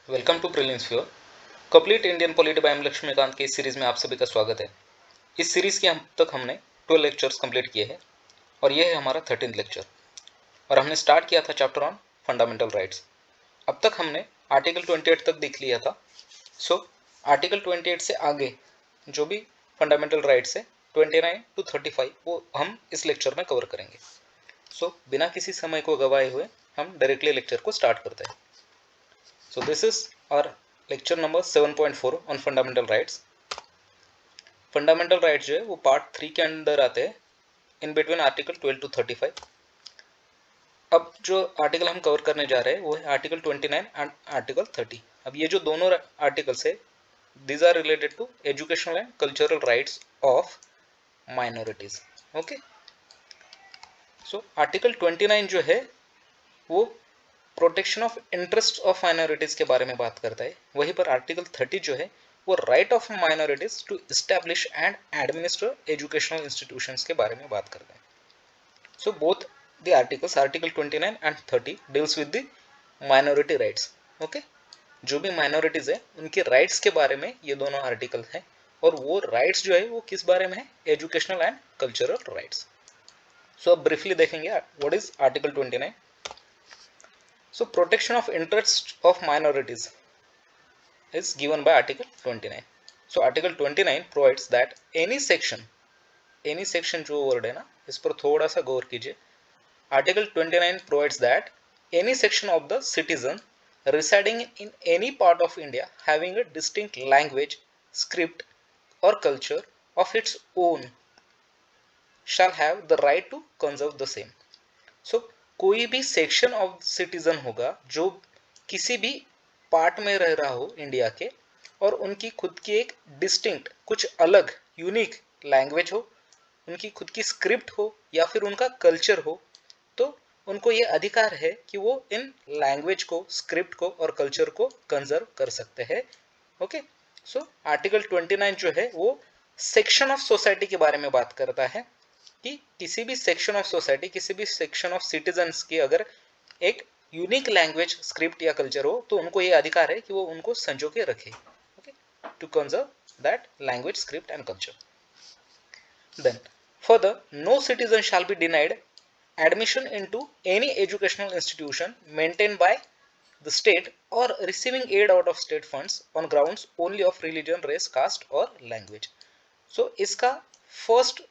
Welcome to prelims viewer. Complete Indian polity by M Laxmikanth के इस series में आप सभी का स्वागत है। इस सीरीज के अब तक हमने 12 लेक्चर्स कंप्लीट किए हैं और यह है हमारा 13th लेक्चर। और हमने स्टार्ट किया था चैप्टर ऑन फंडामेंटल राइट्स। अब तक हमने आर्टिकल 28 तक देख लिया था। आर्टिकल 28 से आगे जो भी फंडामेंटल राइट्स है 29 टू 35 वो हम इस लेक्चर में कवर करेंगे। बिना किसी समय को गवाए हुए हम डायरेक्टली लेक्चर को स्टार्ट करते हैं। This is our lecture number 7.4 on fundamental rights. Fundamental rights जो है वो पार्ट 3 के अंदर आते हैं इन बिटवीन आर्टिकल 12 टू 35। अब जो आर्टिकल हम कवर करने जा रहे हैं वो है आर्टिकल 29 एंड आर्टिकल 30। अब ये जो दोनों आर्टिकल्स है these are related to educational and cultural rights of minorities. Okay, so article 29 जो है वो protection of interest of minorities के बारे में बात करता है। वहीं पर आर्टिकल 30 जो है वो right of minorities to establish and administer educational institutions के बारे में बात करता है। So both the articles, article 29 and 30 deals with the minority rights. Okay, जो भी माइनॉरिटीज है उनके राइट्स के बारे में ये दोनों आर्टिकल हैं। और वो राइट्स जो है वो किस बारे में है? Educational and cultural rights. So अब ब्रीफली देखेंगे what is article 29। So protection of interests of minorities is given by Article 29. So Article 29 provides that any section जो word है ना इस पर थोड़ा सा गौर कीजिए। Article 29 provides that any section of the citizen residing in any part of India having a distinct language, script or culture of its own shall have the right to conserve the same. So कोई भी section of citizen होगा जो किसी भी part में रह रहा हो इंडिया के और उनकी खुद की एक डिस्टिंक्ट कुछ अलग यूनिक लैंग्वेज हो, उनकी खुद की स्क्रिप्ट हो या फिर उनका कल्चर हो, तो उनको ये अधिकार है कि वो इन लैंग्वेज को, स्क्रिप्ट को और कल्चर को कंजर्व कर सकते हैं। ओके, सो आर्टिकल 29 जो है वो सेक्शन ऑफ सोसाइटी के बारे में बात करता है कि किसी भी सेक्शन ऑफ सोसाइटी, किसी भी सेक्शन ऑफ सिटीजन्स की अगर एक यूनिक लैंग्वेज, स्क्रिप्ट या कल्चर हो तो उनको ये अधिकार है कि वो उनको संजो के रखे। Okay, to conserve that language, script and culture. Then further, no citizen shall be denied admission into any educational institution maintained by the state or receiving aid out of state funds on grounds only of religion, race, caste or language. So इसका first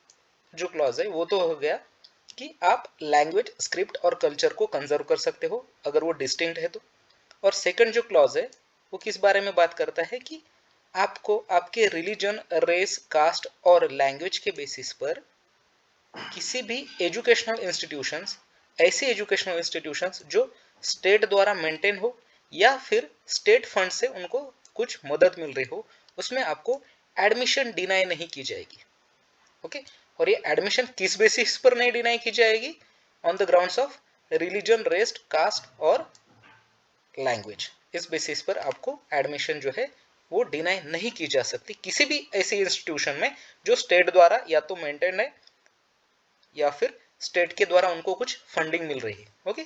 जो clause है वो तो हो गया कि आप language, script और कल्चर को कंजर्व कर सकते हो अगर वो डिस्टिंक्ट है तो। और सेकंड जो क्लॉज है वो किस बारे में बात करता है कि आपको आपके रिलीजन, रेस, कास्ट और लैंग्वेज के बेसिस पर किसी भी एजुकेशनल इंस्टीट्यूशंस, ऐसी एजुकेशनल इंस्टीट्यूशंस जो स्टेट द्वारा मेंटेन हो या फिर स्टेट फंड से उनको कुछ मदद मिल रही हो, उसमें आपको एडमिशन डिनाई नहीं की जाएगी। ओके, और ये एडमिशन किस बेसिस पर नहीं डिनाई की जाएगी? On the grounds of religion, race, caste और लैंग्वेज। इस बेसिस पर आपको एडमिशन जो है वो डिनाई नहीं की जा सकती किसी भी ऐसी इंस्टीट्यूशन में जो स्टेट द्वारा या तो मेंटेन है या फिर स्टेट के द्वारा उनको कुछ फंडिंग मिल रही है। ओके,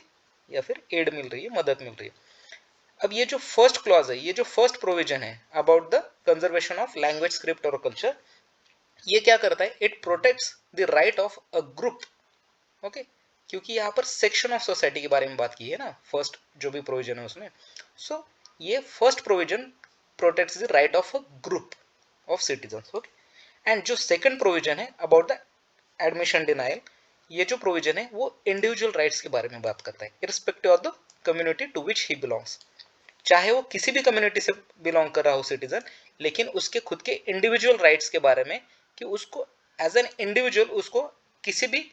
या फिर एड मिल रही है, मदद मिल रही है। अब ये जो फर्स्ट क्लॉज है, ये जो फर्स्ट प्रोविजन है about the conservation of language, script और कल्चर, ये क्या करता है? It protects the right of a group. Okay, क्योंकि यहाँ पर सेक्शन ऑफ सोसाइटी के बारे में बात की है ना, फर्स्ट जो भी प्रोविजन है उसमें। सो ये first provision protects the right of a group of citizens. Okay, and जो सेकंड प्रोविजन है अबाउट द एडमिशन डिनाइल, ये जो प्रोविजन है वो इंडिविजुअल राइट्स के बारे में बात करता है irrespective of the community to which he belongs. चाहे वो किसी भी कम्युनिटी से बिलोंग कर रहा हो सिटीजन, लेकिन उसके खुद के इंडिविजुअल राइट्स के बारे में कि उसको एज एन इंडिविजुअल उसको किसी भी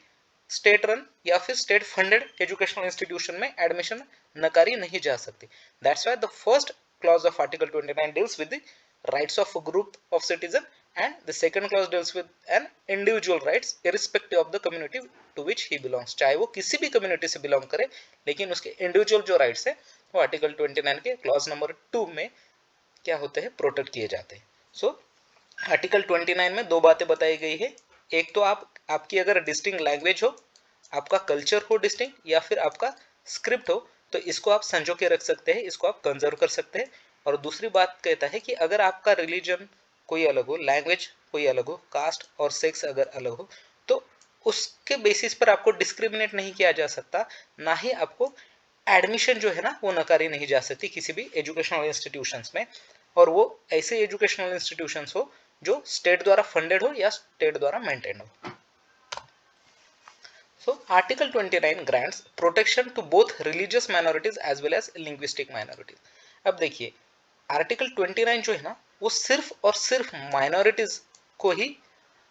स्टेट रन या फिर स्टेट फंडेड एजुकेशनल इंस्टीट्यूशन में एडमिशन नकारी नहीं जा सकती। That's why the first clause of article 29 deals with the rights of a group of citizen and the second clause deals with an individual rights irrespective of the community to which he belongs। चाहे वो किसी भी community से belong करे, लेकिन उसके individual जो rights है वो आर्टिकल 29 के क्लॉज नंबर 2 में क्या होते हैं? प्रोटेक्ट किए जाते हैं। सो आर्टिकल 29 में दो बातें बताई गई है। एक तो आपकी अगर डिस्टिंक्ट लैंग्वेज हो, आपका कल्चर हो डिस्टिंक्ट, या फिर आपका स्क्रिप्ट हो, तो इसको आप संजो के रख सकते हैं, इसको आप कंजर्व कर सकते हैं। और दूसरी बात कहता है कि अगर आपका रिलीजन कोई अलग हो, लैंग्वेज कोई अलग हो, कास्ट और सेक्स अगर अलग हो, तो उसके बेसिस पर आपको डिस्क्रिमिनेट नहीं किया जा सकता, ना ही आपको एडमिशन जो है ना वो नकारी नहीं जा सकती किसी भी एजुकेशनल इंस्टीट्यूशंस में, और वो ऐसे एजुकेशनल इंस्टीट्यूशंस हो जो स्टेट द्वारा फंडेड हो या स्टेट द्वारा मेंटेन हो। So Article 29 grants protection to both religious minorities as well as linguistic minorities. अब देखिए आर्टिकल 29 जो है ना वो सिर्फ और सिर्फ माइनॉरिटीज को ही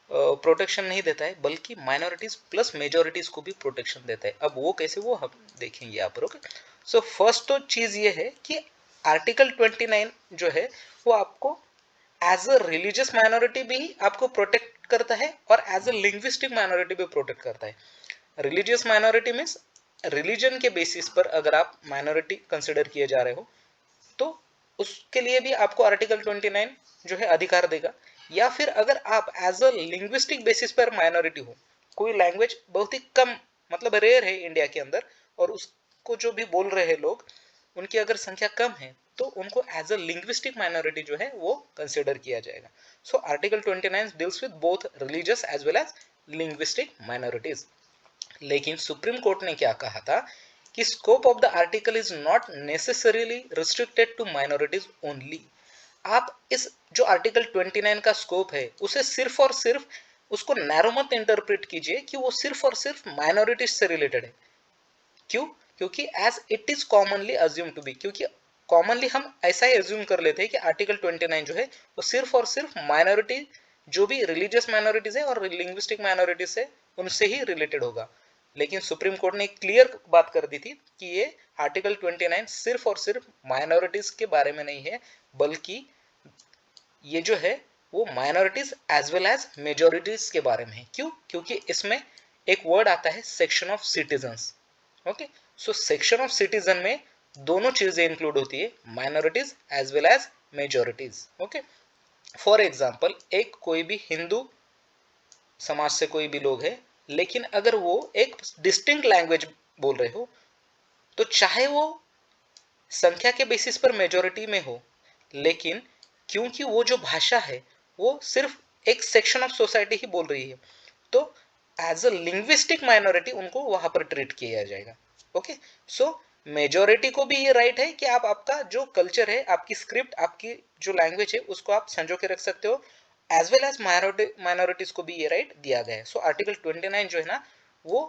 प्रोटेक्शन नहीं देता है, बल्कि माइनॉरिटीज प्लस मेजॉरिटीज को भी प्रोटेक्शन देता है। अब वो कैसे, वो हम देखेंगे यहाँ पर। ओके, सो फर्स्ट तो चीज ये है कि आर्टिकल 29 जो है वो आपको एज अ रिलीजियस माइनॉरिटी भी आपको प्रोटेक्ट करता है और एज अ लिंग्विस्टिक माइनॉरिटी भी प्रोटेक्ट करता है। रिलीजियस माइनॉरिटी मीन्स रिलीजन के बेसिस पर अगर आप माइनॉरिटी कंसिडर किए जा रहे हो तो उसके लिए भी आपको आर्टिकल 29 जो है अधिकार देगा। या फिर अगर आप एज अ लिंग्विस्टिक बेसिस पर माइनॉरिटी हो, कोई लैंग्वेज बहुत ही कम मतलब रेयर है इंडिया के अंदर और उसको जो भी बोल रहे हैं लोग उनकी अगर संख्या कम है तो उनको एज अ लिंग्विस्टिक माइनॉरिटी जो है वो कंसिडर किया जाएगा। So article 29 deals with both religious as well as linguistic minorities. लेकिन सुप्रीम कोर्ट ने क्या कहा था कि scope of the article is not necessarily restricted to minorities only. आप इस जो आर्टिकल 29 का स्कोप है उसे सिर्फ और सिर्फ उसको नैरो मत इंटरप्रेट कीजिए कि वो सिर्फ और सिर्फ माइनॉरिटीज से रिलेटेड है। क्यों? क्योंकि as it is commonly assume to be, क्योंकि कॉमनली हम ऐसा ही अज्यूम कर लेते हैं कि आर्टिकल 29 जो है वो सिर्फ और सिर्फ माइनॉरिटी जो भी रिलीजियस माइनॉरिटीज है और लिंग्विस्टिक माइनॉरिटीज है उनसे ही रिलेटेड होगा। लेकिन सुप्रीम कोर्ट ने क्लियर बात कर दी थी कि ये आर्टिकल 29 सिर्फ और सिर्फ माइनॉरिटीज के बारे में नहीं है, बल्कि ये जो है वो minorities as well as majorities के बारे में है। क्यों? क्योंकि इसमें एक वर्ड आता है section of citizens. Okay, so section of citizen में दोनों चीजें इंक्लूड होती है, minorities as well as majorities. Okay, for example एक कोई भी हिंदू समाज से कोई भी लोग है, लेकिन अगर वो एक डिस्टिंक्ट लैंग्वेज बोल रहे हो तो चाहे वो संख्या के बेसिस पर मेजॉरिटी में हो, लेकिन क्योंकि वो जो भाषा है वो सिर्फ एक सेक्शन ऑफ सोसाइटी ही बोल रही है, तो एज अ लिंग्विस्टिक माइनॉरिटी उनको वहां पर ट्रीट किया जाएगा। ओके, सो मेजॉरिटी को भी ये राइट है कि आप आपका जो कल्चर है, आपकी स्क्रिप्ट, आपकी जो लैंग्वेज है उसको आप संजो के रख सकते हो, एज वेल एज माइनॉरिटीज को भी ये राइट दिया गया है। सो आर्टिकल 29 जो है ना वो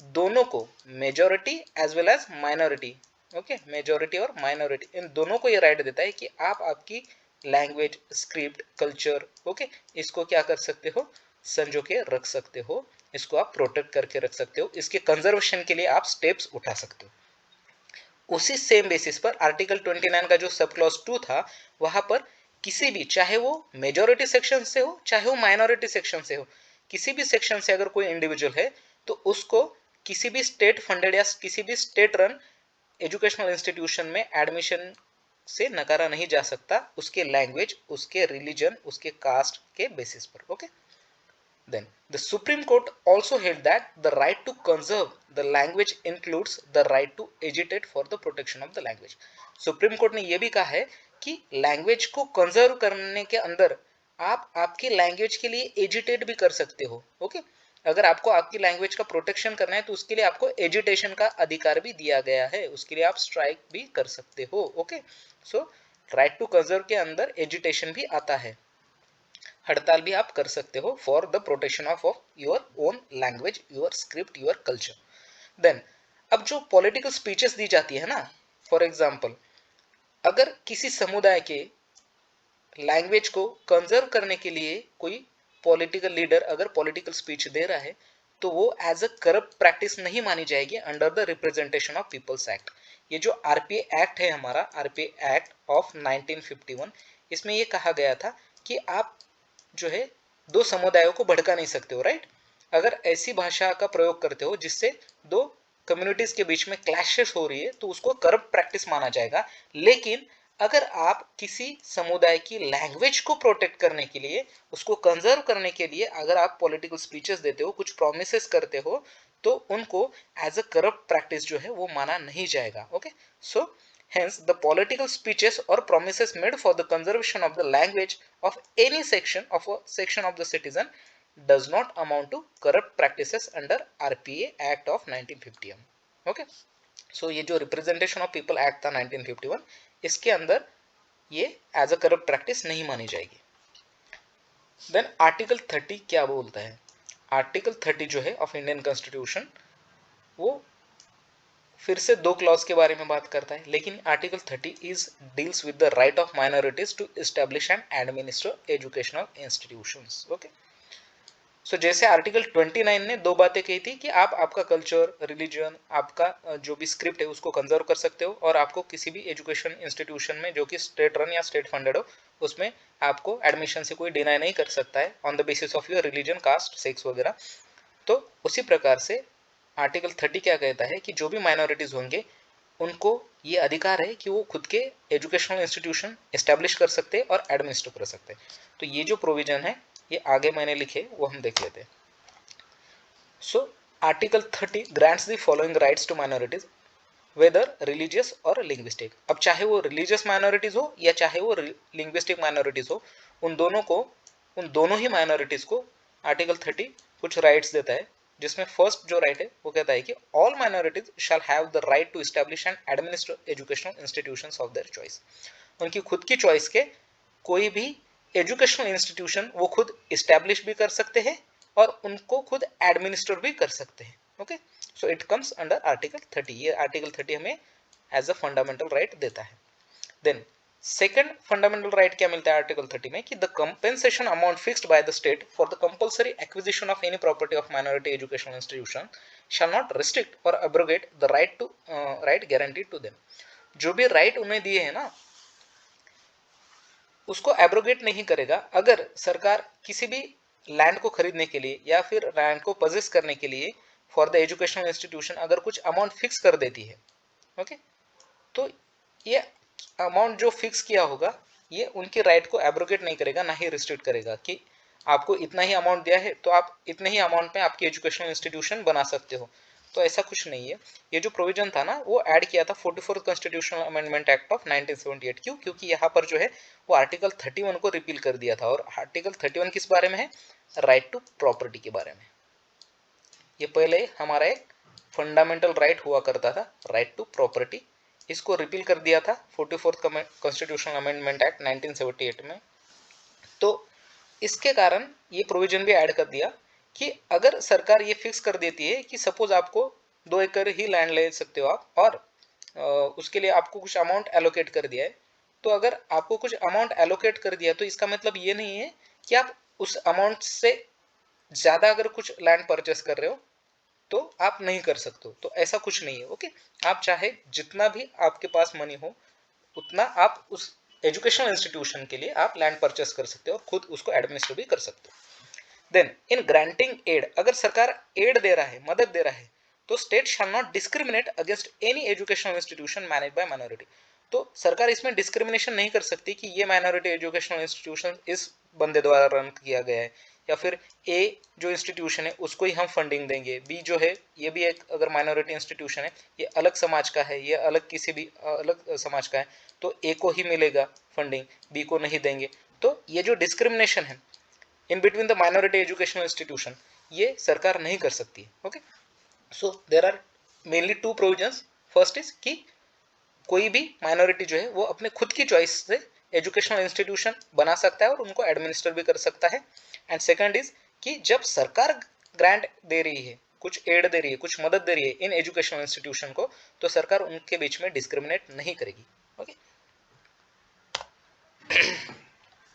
दोनों को, majority as well as minority, okay, majority और माइनॉरिटी इन दोनों को ये राइट देता है कि आप आपकी लैंग्वेज, स्क्रिप्ट, कल्चर, ओके, इसको क्या कर सकते हो, संजो के रख सकते हो, इसको आप प्रोटेक्ट करके रख सकते हो, इसके कंजर्वेशन के लिए आप स्टेप्स उठा सकते हो। उसी सेम बेसिस पर आर्टिकल 29 का जो सब क्लॉज 2 था वहां पर किसी भी, चाहे वो मेजॉरिटी सेक्शन से हो चाहे वो माइनॉरिटी सेक्शन से हो, किसी भी सेक्शन से अगर कोई इंडिविजुअल है तो उसको किसी भी स्टेट फंडेड या किसी भी स्टेट रन एजुकेशनल इंस्टीट्यूशन में एडमिशन से नकारा नहीं जा सकता, उसके लैंग्वेज, उसके रिलीजन, उसके कास्ट के बेसिस पर। Okay, then the Supreme Court also held that the right to conserve the language includes the right to agitate for the protection of the language. Supreme court ने यह भी कहा है कि लैंग्वेज को कंजर्व करने के अंदर आप आपकी लैंग्वेज के लिए एजिटेट भी कर सकते हो। ओके, अगर आपको आपकी लैंग्वेज का प्रोटेक्शन करना है तो उसके लिए आपको एजिटेशन का अधिकार भी दिया गया है, उसके लिए आप स्ट्राइक भी कर सकते हो। Okay, so right to conserve के अंदर एजिटेशन भी आता है, हड़ताल भी आप कर सकते हो for the protection of your own language, your script, your culture. Then अब जो पॉलिटिकल स्पीचेस दी जाती है ना, फॉर एग्जांपल अगर किसी समुदाय के लैंग्वेज को कंजर्व करने के लिए कोई पॉलिटिकल लीडर अगर पॉलिटिकल स्पीच दे रहा है तो वो एज अ करप्ट प्रैक्टिस नहीं मानी जाएगी under the representation of people's act. ये जो आरपीए एक्ट है हमारा, आरपीए एक्ट ऑफ 1951, इसमें ये कहा गया था कि आप जो है दो समुदायों को भड़का नहीं सकते हो, राइट। अगर ऐसी भाषा का प्रयोग करते हो जिससे दो कम्युनिटीज के बीच में क्लैशेस हो रही है तो उसको करप्ट प्रैक्टिस माना जाएगा। लेकिन अगर आप किसी समुदाय की लैंग्वेज को प्रोटेक्ट करने के लिए, उसको कंजर्व करने के लिए अगर आप पॉलिटिकल स्पीचेस देते हो, कुछ प्रोमिसेस करते हो, तो उनको एज अ करप्ट प्रैक्टिस जो है वो माना नहीं जाएगा। Okay, so Hence, the political speeches or promises made for the conservation of the language of any section of the citizen does not amount to corrupt practices under RPA Act of 1951. Okay, so ये जो representation of people act था 1951, इसके अंदर ये as a corrupt practice नहीं मानी जाएगी. Then article 30 क्या बोलता है? आर्टिकल 30 जो है ऑफ इंडियन कॉन्स्टिट्यूशन, वो फिर से दो क्लॉज के बारे में बात करता है, लेकिन article 30 is deals with the right of minorities to establish and administer educational institutions. Okay, so जैसे आर्टिकल 29 ने दो बातें कही थी कि आप आपका कल्चर, रिलीजन, आपका जो भी स्क्रिप्ट है उसको कंजर्व कर सकते हो, और आपको किसी भी एजुकेशन इंस्टीट्यूशन में जो कि स्टेट रन या स्टेट फंडेड हो उसमें आपको एडमिशन से कोई डिनाई नहीं कर सकता है on the basis of your religion, caste, sex वगैरह. तो उसी प्रकार से आर्टिकल 30 क्या कहता है कि जो भी माइनॉरिटीज होंगे उनको ये अधिकार है कि वो खुद के एजुकेशनल इंस्टीट्यूशन एस्टैब्लिश कर सकते हैं और एडमिनिस्टर कर सकते हैं. तो ये जो प्रोविजन है ये आगे मैंने लिखे वो हम देख लेते हैं. So article 30 grants the following rights to minorities whether religious और लिंग्विस्टिक. अब चाहे वो रिलीजियस माइनॉरिटीज हो या चाहे वो लिंग्विस्टिक माइनॉरिटीज हो, उन दोनों ही माइनॉरिटीज को आर्टिकल 30 कुछ राइट्स देता है, जिसमें फर्स्ट जो राइट है वो कहता है कि all minorities shall have the right to establish and administer educational institutions of their choice. उनकी खुद की चॉइस के कोई भी एजुकेशनल इंस्टीट्यूशन वो खुद एस्टैब्लिश भी कर सकते हैं और उनको खुद एडमिनिस्टर भी कर सकते हैं. Okay, so it comes under article 30. ये आर्टिकल 30 हमें एज अ फंडामेंटल राइट देता है. देन सेकंड फंडामेंटल राइट क्या मिलता है आर्टिकल 30 में कि the compensation amount fixed by the state for the compulsory acquisition of any property of minority educational institution shall not restrict और abrogate the right guaranteed to them. जो भी right उन्हें दिए हैं ना उसको एब्रोगेट नहीं करेगा. अगर सरकार किसी भी लैंड को खरीदने के लिए या फिर लैंड को पजेस करने के लिए फॉर द एजुकेशनल इंस्टीट्यूशन अगर कुछ अमाउंट फिक्स कर देती है, ओके, तो ये अमाउंट जो फिक्स किया होगा ये उनके राइट को एब्रोगेट नहीं करेगा, ना ही रिस्ट्रिक्ट करेगा कि आपको इतना ही अमाउंट दिया है तो आप इतने ही अमाउंट में आपकी एजुकेशनल इंस्टीट्यूशन बना सकते हो. तो ऐसा कुछ नहीं है. ये जो प्रोविजन था ना वो ऐड किया था 44th constitutional amendment act of 1978. क्यों? क्योंकि यहाँ पर जो है वो आर्टिकल 31 को रिपील कर दिया था. और आर्टिकल 31 किस बारे में है? राइट टू प्रॉपर्टी के बारे में. ये पहले हमारा एक फंडामेंटल राइट हुआ करता था, राइट टू प्रॉपर्टी. इसको रिपील कर दिया था 44th कॉन्स्टिट्यूशनल अमेंडमेंट एक्ट 1978 में. तो इसके कारण ये प्रोविजन भी ऐड कर दिया कि अगर सरकार ये फिक्स कर देती है कि सपोज आपको 2 एकड़ ही लैंड ले सकते हो आप, और उसके लिए आपको कुछ अमाउंट एलोकेट कर दिया है, तो अगर आपको कुछ अमाउंट एलोकेट कर दिया तो इसका मतलब ये नहीं है कि आप उस अमाउंट से ज़्यादा अगर कुछ लैंड परचेस कर रहे हो तो आप नहीं कर सकते हो. तो ऐसा कुछ नहीं है. ओके, आप चाहे जितना भी आपके पास मनी हो उतना आप उस एजुकेशनल इंस्टीट्यूशन के लिए आप लैंड परचेस कर सकते हो और खुद उसको एडमिनिस्टर भी कर सकते हो. देन इन ग्रांटिंग एड, अगर सरकार एड दे रहा है, मदद दे रहा है, तो state shall not discriminate against any educational institution manage by minority. तो सरकार इसमें डिस्क्रिमिनेशन नहीं कर सकती कि ये माइनॉरिटी एजुकेशनल इंस्टीट्यूशन इस बंदे द्वारा रन किया गया है, या फिर ए जो इंस्टीट्यूशन है उसको ही हम फंडिंग देंगे, बी जो है ये भी एक अगर माइनॉरिटी इंस्टीट्यूशन है ये अलग समाज का है, ये अलग किसी भी अलग समाज का है, तो ए को ही मिलेगा फंडिंग, बी को नहीं देंगे. तो ये जो डिस्क्रिमिनेशन है in between the minority educational institution ये सरकार नहीं कर सकती. Okay, so there are mainly 2 provisions. First is कि कोई भी माइनॉरिटी जो है वो अपने खुद की चॉइस से एजुकेशनल इंस्टीट्यूशन बना सकता है और उनको एडमिनिस्टर भी कर सकता है. एंड सेकंड इज कि जब सरकार ग्रांट दे रही है, कुछ एड दे रही है, कुछ मदद दे रही है इन एजुकेशनल इंस्टीट्यूशन को, तो सरकार उनके बीच में डिस्क्रिमिनेट नहीं करेगी. Okay,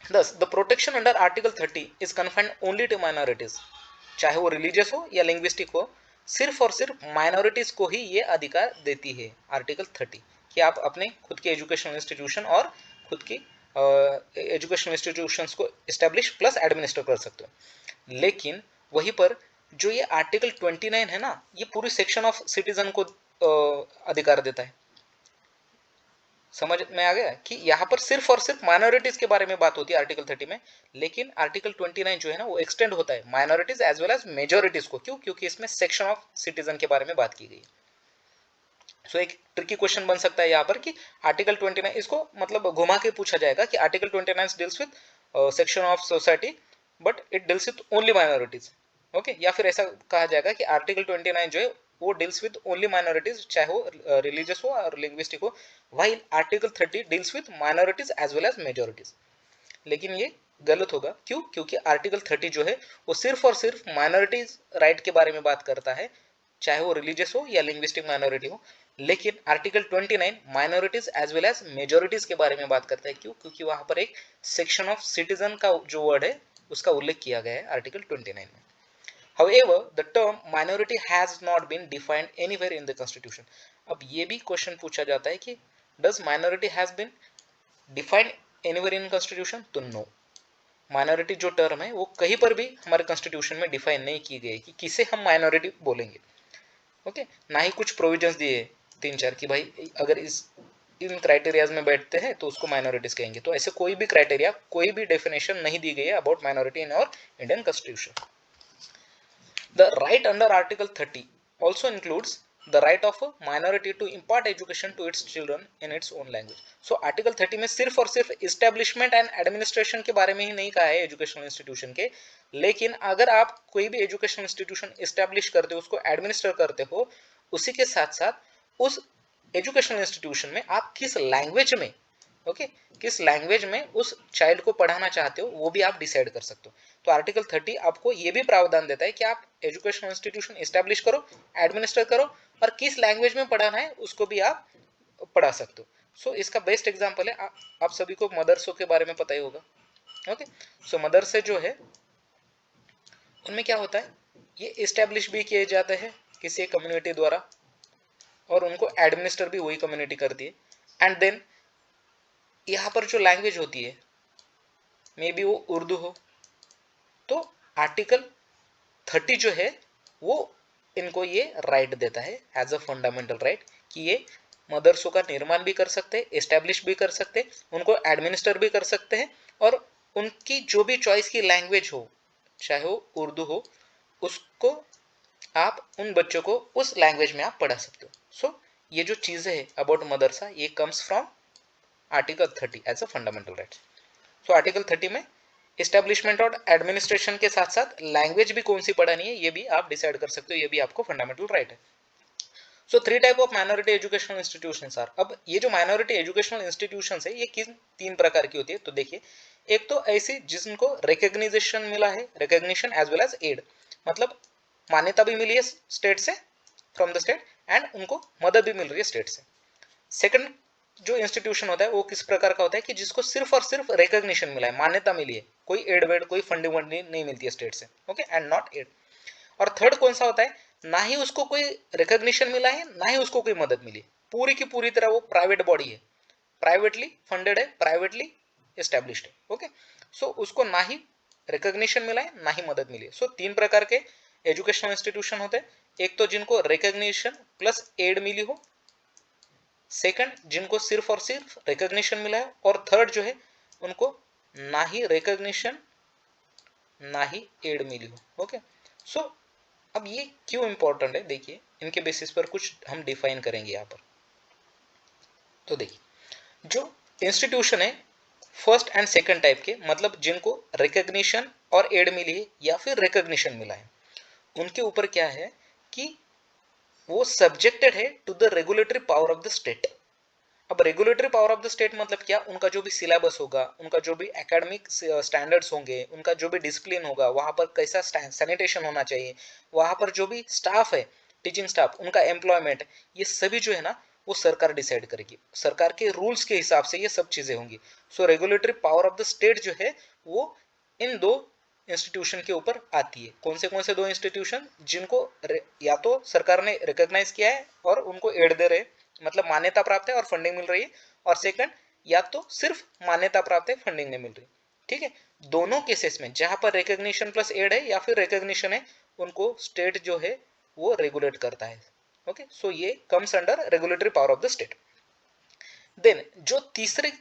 thus the protection under article 30 is confined only to minorities. चाहे वो रिलीजियस हो या लिंग्विस्टिक हो, सिर्फ और सिर्फ माइनॉरिटीज को ही ये अधिकार देती है आर्टिकल 30 कि आप अपने खुद के एजुकेशनल इंस्टीट्यूशन और खुद की एजुकेशनल इंस्टीट्यूशंस को एस्टेब्लिश प्लस एडमिनिस्टर कर सकते हो. लेकिन वहीं पर जो ये आर्टिकल 29 है ना, ये पूरी सेक्शन ऑफ सिटीजन को अधिकार देता है. समझ में आ गया कि यहाँ पर सिर्फ और सिर्फ माइनॉरिटीज के बारे में बात होती है आर्टिकल 30 में, लेकिन आर्टिकल 29 जो है ना वो एक्सटेंड होता है minorities as well as majorities को. क्यों? क्योंकि इसमें सेक्शन ऑफ सिटीजन के बारे में बात की गई. एक ट्रिकी क्वेश्चन बन सकता है यहाँ पर कि आर्टिकल 29, इसको मतलब घुमा के पूछा जाएगा कि article 29 deals with section of society but it deals with only minorities. Okay, या फिर ऐसा कहा जाएगा कि आर्टिकल 29 जो है वो डील्स विद ओनली माइनॉरिटीज, चाहे वो रिलीजियस हो और लिंग्विस्टिक हो, while article 30 deals with minorities as well as majorities. लेकिन ये गलत होगा, क्यों? क्योंकि आर्टिकल 30 जो है वो सिर्फ और सिर्फ माइनॉरिटीज राइट के बारे में बात करता है, चाहे वो रिलीजियस हो या लिंग्विस्टिक माइनॉरिटी हो। लेकिन article 29 minorities as well as majorities के बारे में बात करता है। क्यों? क्योंकि वहां पर एक सेक्शन ऑफ सिटीजन का जो वर्ड है उसका उल्लेख किया गया है आर्टिकल 29 में। However, the term minority has not been defined anywhere in the constitution. अब ये भी क्वेश्चन पूछा जाता है कि does minority has been defined anywhere in constitution? तो no, माइनॉरिटी जो टर्म है वो कहीं पर भी हमारे कॉन्स्टिट्यूशन में डिफाइन नहीं की गई कि किसे हम माइनॉरिटी बोलेंगे। ओके, ना ही कुछ प्रोविजंस दिए 3-4 कि भाई अगर इन क्राइटेरियाज में बैठते हैं तो उसको माइनॉरिटीज कहेंगे। तो ऐसे कोई भी क्राइटेरिया, कोई भी डेफिनेशन नहीं दी गई है about minority in our Indian constitution. The right under Article 30 also includes the right of a minority to impart education to its children in its own language. So Article 30 में सिर्फ और सिर्फ establishment and administration के बारे में ही नहीं कहा है एजुकेशनल इंस्टीट्यूशन के, लेकिन अगर आप कोई भी एजुकेशनल इंस्टीट्यूशन इस्टेब्लिश करते हो, उसको एडमिनिस्टर करते हो, उसी के साथ साथ उस एजुकेशनल इंस्टीट्यूशन में आप किस लैंग्वेज में, ओके, किस लैंग्वेज में उस चाइल्ड को पढ़ाना चाहते हो वो भी आप डिसाइड कर सकते हो। तो आर्टिकल 30 आपको ये भी प्रावधान देता है कि आप एजुकेशनल इंस्टीट्यूशन एस्टैब्लिश करो, एडमिनिस्टर करो, और किस लैंग्वेज में पढ़ाना है उसको भी आप पढ़ा सकते हो। सो इसका बेस्ट एग्जांपल है, आप सभी को मदरसों के बारे में पता ही होगा। ओके, सो मदरसे जो है उनमें क्या होता है, ये एस्टैब्लिश भी किए जाते हैं किसी कम्युनिटी द्वारा और उनको एडमिनिस्टर भी वही कम्युनिटी करती है। एंड देन यहाँ पर जो लैंग्वेज होती है मे बी वो उर्दू हो, तो आर्टिकल 30 जो है वो इनको ये राइट देता है एज अ फंडामेंटल राइट कि ये मदरसों का निर्माण भी कर सकते हैं, एस्टैब्लिश भी कर सकते हैं, उनको एडमिनिस्टर भी कर सकते हैं, और उनकी जो भी चॉइस की लैंग्वेज हो, चाहे वो उर्दू हो, उसको आप उन बच्चों को उस लैंग्वेज में आप पढ़ा सकते हो। सो ये जो चीज़ें है अबाउट मदरसा, ये comes from article 30 as a fundamental right. So article 30 में एस्टैब्लिशमेंट और एडमिनिस्ट्रेशन के साथ साथ लैंग्वेज भी कौन सी पढ़ानी है ये भी आप डिसाइड कर सकते हो, ये भी आपको फंडामेंटल राइट है। So 3 type of minority educational institutions are. अब ये जो माइनॉरिटी एजुकेशनल इंस्टीट्यूशंस है ये किन 3 प्रकार की होती है? तो देखिए, एक तो ऐसी जिनको रिकॉग्निशन मिला है, recognition as well as aid, मतलब मान्यता भी मिली है स्टेट से, फ्रॉम द स्टेट, एंड उनको मदद भी मिल रही है स्टेट से। सेकंड जो इंस्टीट्यूशन होता है वो किस प्रकार का होता है कि जिसको सिर्फ और सिर्फ रिकॉग्निशन मिला है, मान्यता मिली है, कोई एड वेड, कोई फंडिंग वंडिंग नहीं मिलती है स्टेट से, ओके, एंड नॉट एड। और थर्ड कौन सा होता है, ना ही उसको कोई रिकॉग्निशन मिला है, ना ही उसको कोई मदद मिली, पूरी की पूरी तरह वो प्राइवेट बॉडी है, प्राइवेटली फंडेड है, प्राइवेटली एस्टेब्लिश्ड है। ओके, सो उसको ना ही रिकॉग्निशन मिला है ना ही मदद मिली है। सो 3 प्रकार के एजुकेशनल इंस्टीट्यूशन होते हैं, एक तो जिनको रिकॉग्निशन प्लस एड मिली हो, सेकंड जिनको सिर्फ और सिर्फ रिकॉग्निशन मिला है, और थर्ड जो है उनको ना ही रिकॉग्निशन ना ही एड मिली हो। ओके, सो अब ये क्यों इंपॉर्टेंट है, देखिए इनके बेसिस पर कुछ हम डिफाइन करेंगे यहाँ पर। तो देखिए, जो इंस्टीट्यूशन है फर्स्ट एंड सेकंड टाइप के, मतलब जिनको रिकॉग्निशन और एड मिली है या फिर रिकॉग्निशन मिला है, उनके ऊपर क्या है कि वो सब्जेक्टेड है to the regulatory power of the state. अब regulatory power of the state मतलब क्या, उनका जो भी सिलेबस होगा, उनका जो भी एकेडमिक स्टैंडर्ड्स होंगे, उनका जो भी डिसिप्लिन होगा, वहाँ पर कैसा सैनिटेशन होना चाहिए, वहाँ पर जो भी स्टाफ है, टीचिंग स्टाफ, उनका एम्प्लॉयमेंट, ये सभी जो है ना वो सरकार डिसाइड करेगी, सरकार के रूल्स के हिसाब से ये सब चीज़ें होंगी। So regulatory power of the state जो है वो इन 2 इंस्टीट्यूशन के ऊपर आती है। कौन से 2 इंस्टीट्यूशन, जिनको या तो सरकार ने रिकॉग्नाइज किया है और उनको एड दे रहे, मतलब मान्यता प्राप्त है और फंडिंग मिल रही है, और सेकंड या तो सिर्फ मान्यता प्राप्त है, फंडिंग नहीं मिल रही। ठीक है, दोनों केसेस में जहां पर रिकॉग्निशन प्लस एड है या फिर रिकॉग्निशन है, उनको स्टेट जो है वो रेगुलेट करता है। ओके, सो ये comes under regulatory power of the state. Then जो तीसरे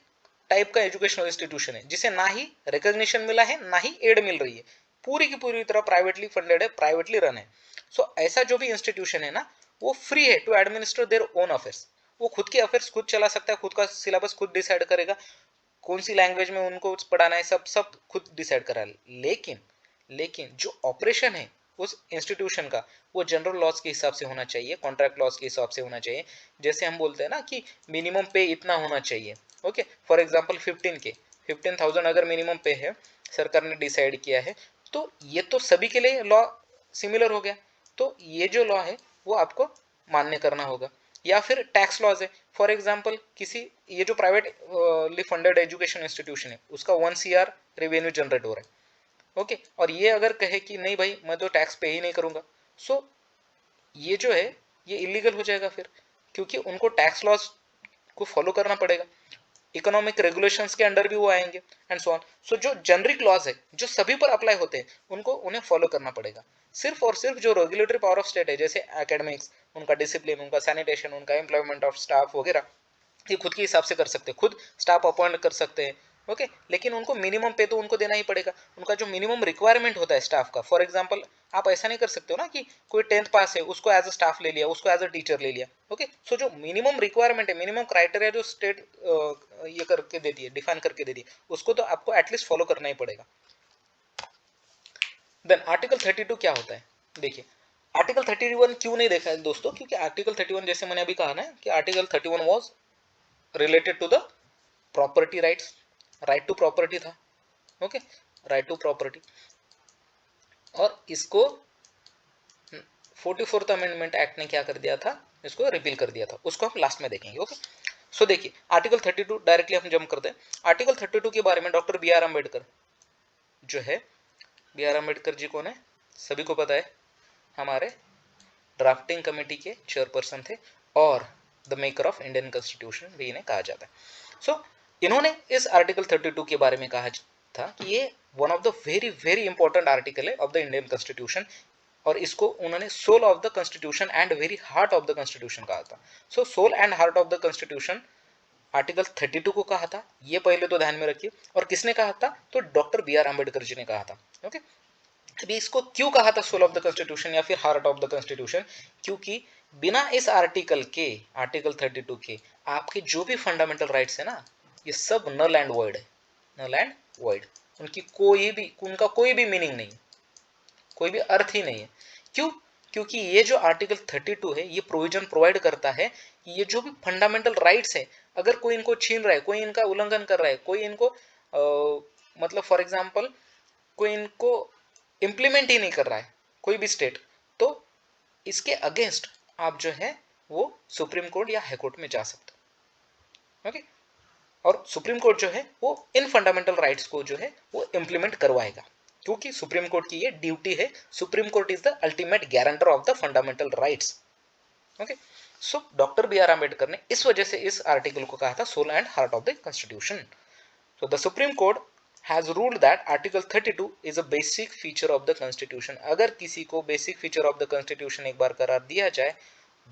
टाइप का एजुकेशनल इंस्टीट्यूशन है जिसे ना ही रिकॉग्निशन मिला है ना ही एड मिल रही है, पूरी की पूरी तरह प्राइवेटली फंडेड है, प्राइवेटली रन है, सो ऐसा जो भी इंस्टीट्यूशन है ना वो फ्री है to administer their own affairs. वो खुद के अफेयर्स खुद चला सकता है, खुद का सिलेबस खुद डिसाइड करेगा, कौन सी लैंग्वेज में उनको पढ़ाना है, सब सब खुद डिसाइड करा। लेकिन जो ऑपरेशन है उस इंस्टीट्यूशन का, वो जनरल लॉज के हिसाब से होना चाहिए, कॉन्ट्रैक्ट लॉज के हिसाब से होना चाहिए। जैसे हम बोलते हैं ना कि मिनिमम पे इतना होना चाहिए। ओके, फॉर एग्जांपल 15,000 अगर मिनिमम पे है, सरकार ने डिसाइड किया है, तो ये तो सभी के लिए लॉ सिमिलर हो गया। तो ये जो लॉ है वो आपको मान्य करना होगा। या फिर टैक्स लॉज है, फॉर एग्जांपल किसी, ये जो प्राइवेटली फंडेड एजुकेशन इंस्टीट्यूशन है उसका 1 CR रेवेन्यू जनरेट हो रहा है। ओके, और ये अगर कहे कि नहीं भाई मैं तो टैक्स पे ही नहीं करूंगा, सो ये जो है ये इलीगल हो जाएगा फिर, क्योंकि उनको टैक्स लॉज को फॉलो करना पड़ेगा, इकोनॉमिक रेगुलेशंस के अंडर भी वो आएंगे एंड सो ऑन। सो जो जेनरिक लॉज है जो सभी पर अप्लाई होते हैं उनको उन्हें फॉलो करना पड़ेगा। सिर्फ और सिर्फ जो रेगुलेटरी पावर ऑफ स्टेट है, जैसे एकेडमिक्स, उनका डिसिप्लिन, उनका सैनिटेशन, उनका एम्प्लॉयमेंट ऑफ स्टाफ वगैरह, ये खुद के हिसाब से कर सकते हैं, खुद स्टाफ अपॉइंट कर सकते हैं। ओके, लेकिन उनको मिनिमम पे तो उनको देना ही पड़ेगा। उनका जो मिनिमम रिक्वायरमेंट होता है स्टाफ का, फॉर एग्जांपल आप ऐसा नहीं कर सकते हो ना कि कोई 10th पास है उसको एज अ स्टाफ ले लिया, उसको एज अ टीचर ले लिया। ओके, सो जो मिनिमम रिक्वायरमेंट है, मिनिमम क्राइटेरिया जो स्टेट ये करके देती है, डिफाइन करके देती है, उसको तो आपको एटलीस्ट फॉलो करना ही पड़ेगा। देन आर्टिकल 32 क्या होता है, देखिए आर्टिकल 31 क्यों नहीं देखा है दोस्तों, क्योंकि आर्टिकल 31 जैसे मैंने अभी कहा ना कि article 31 was related to the property rights, right to property था। ओके, राइट टू प्रॉपर्टी, और इसको 44th अमेंडमेंट एक्ट ने क्या कर दिया था, इसको रिपील कर दिया था, उसको हम लास्ट में देखेंगे। ओके, सो देखिए आर्टिकल 32 डायरेक्टली हम जंप करते हैं। आर्टिकल 32 के बारे में डॉक्टर बी आर अम्बेडकर जो है, बी आर अम्बेडकर जी कौन है, सभी को पता है, हमारे ड्राफ्टिंग कमेटी के चेयरपर्सन थे और the maker of Indian constitution भी इन्हें कहा जाता है। सो इन्होंने इस आर्टिकल 32 के बारे में कहा था कि ये one of the very very important article है ऑफ द इंडियन कॉन्स्टिट्यूशन, और इसको उन्होंने soul of the constitution and very heart of the constitution कहा था। So soul and heart of the constitution article 32 को कहा था, ये पहले तो ध्यान में रखिए। और किसने कहा था, तो doctor B R Ambedkar ji ने कहा था। ओके, अभी इसको क्यों कहा था सोल ऑफ द कॉन्स्टिट्यूशन या फिर हार्ट ऑफ द कॉन्स्टिट्यूशन, क्योंकि बिना इस आर्टिकल के, आर्टिकल 32 के, आपके जो भी फंडामेंटल राइट्स है ना, ये सब नल एंड वॉइड है, नल एंड वॉइड, उनका कोई भी मीनिंग नहीं, कोई भी अर्थ ही नहीं है। क्यों, क्योंकि ये जो आर्टिकल 32 है ये प्रोविजन प्रोवाइड करता है कि ये जो भी फंडामेंटल राइट्स है, अगर कोई इनको छीन रहा है, कोई इनका उल्लंघन कर रहा है, कोई इनको मतलब फॉर एग्जांपल कोई इनको इम्प्लीमेंट ही नहीं कर रहा है, कोई भी स्टेट, तो इसके अगेंस्ट आप जो है वो सुप्रीम कोर्ट या हाई कोर्ट में जा सकते हो। ओके, और सुप्रीम कोर्ट जो है वो इन फंडामेंटल राइट्स को जो है वो इम्प्लीमेंट करवाएगा, क्योंकि सुप्रीम कोर्ट की ये ड्यूटी है। Supreme court is the ultimate guarantor of the fundamental rights. Okay, so doctor B R Ambedkar ने इस वजह से इस आर्टिकल को कहा था soul and heart of the constitution. So the Supreme Court has ruled that Article 32 is a basic feature of the Constitution. अगर किसी को basic feature of the Constitution एक बार करार दिया जाए,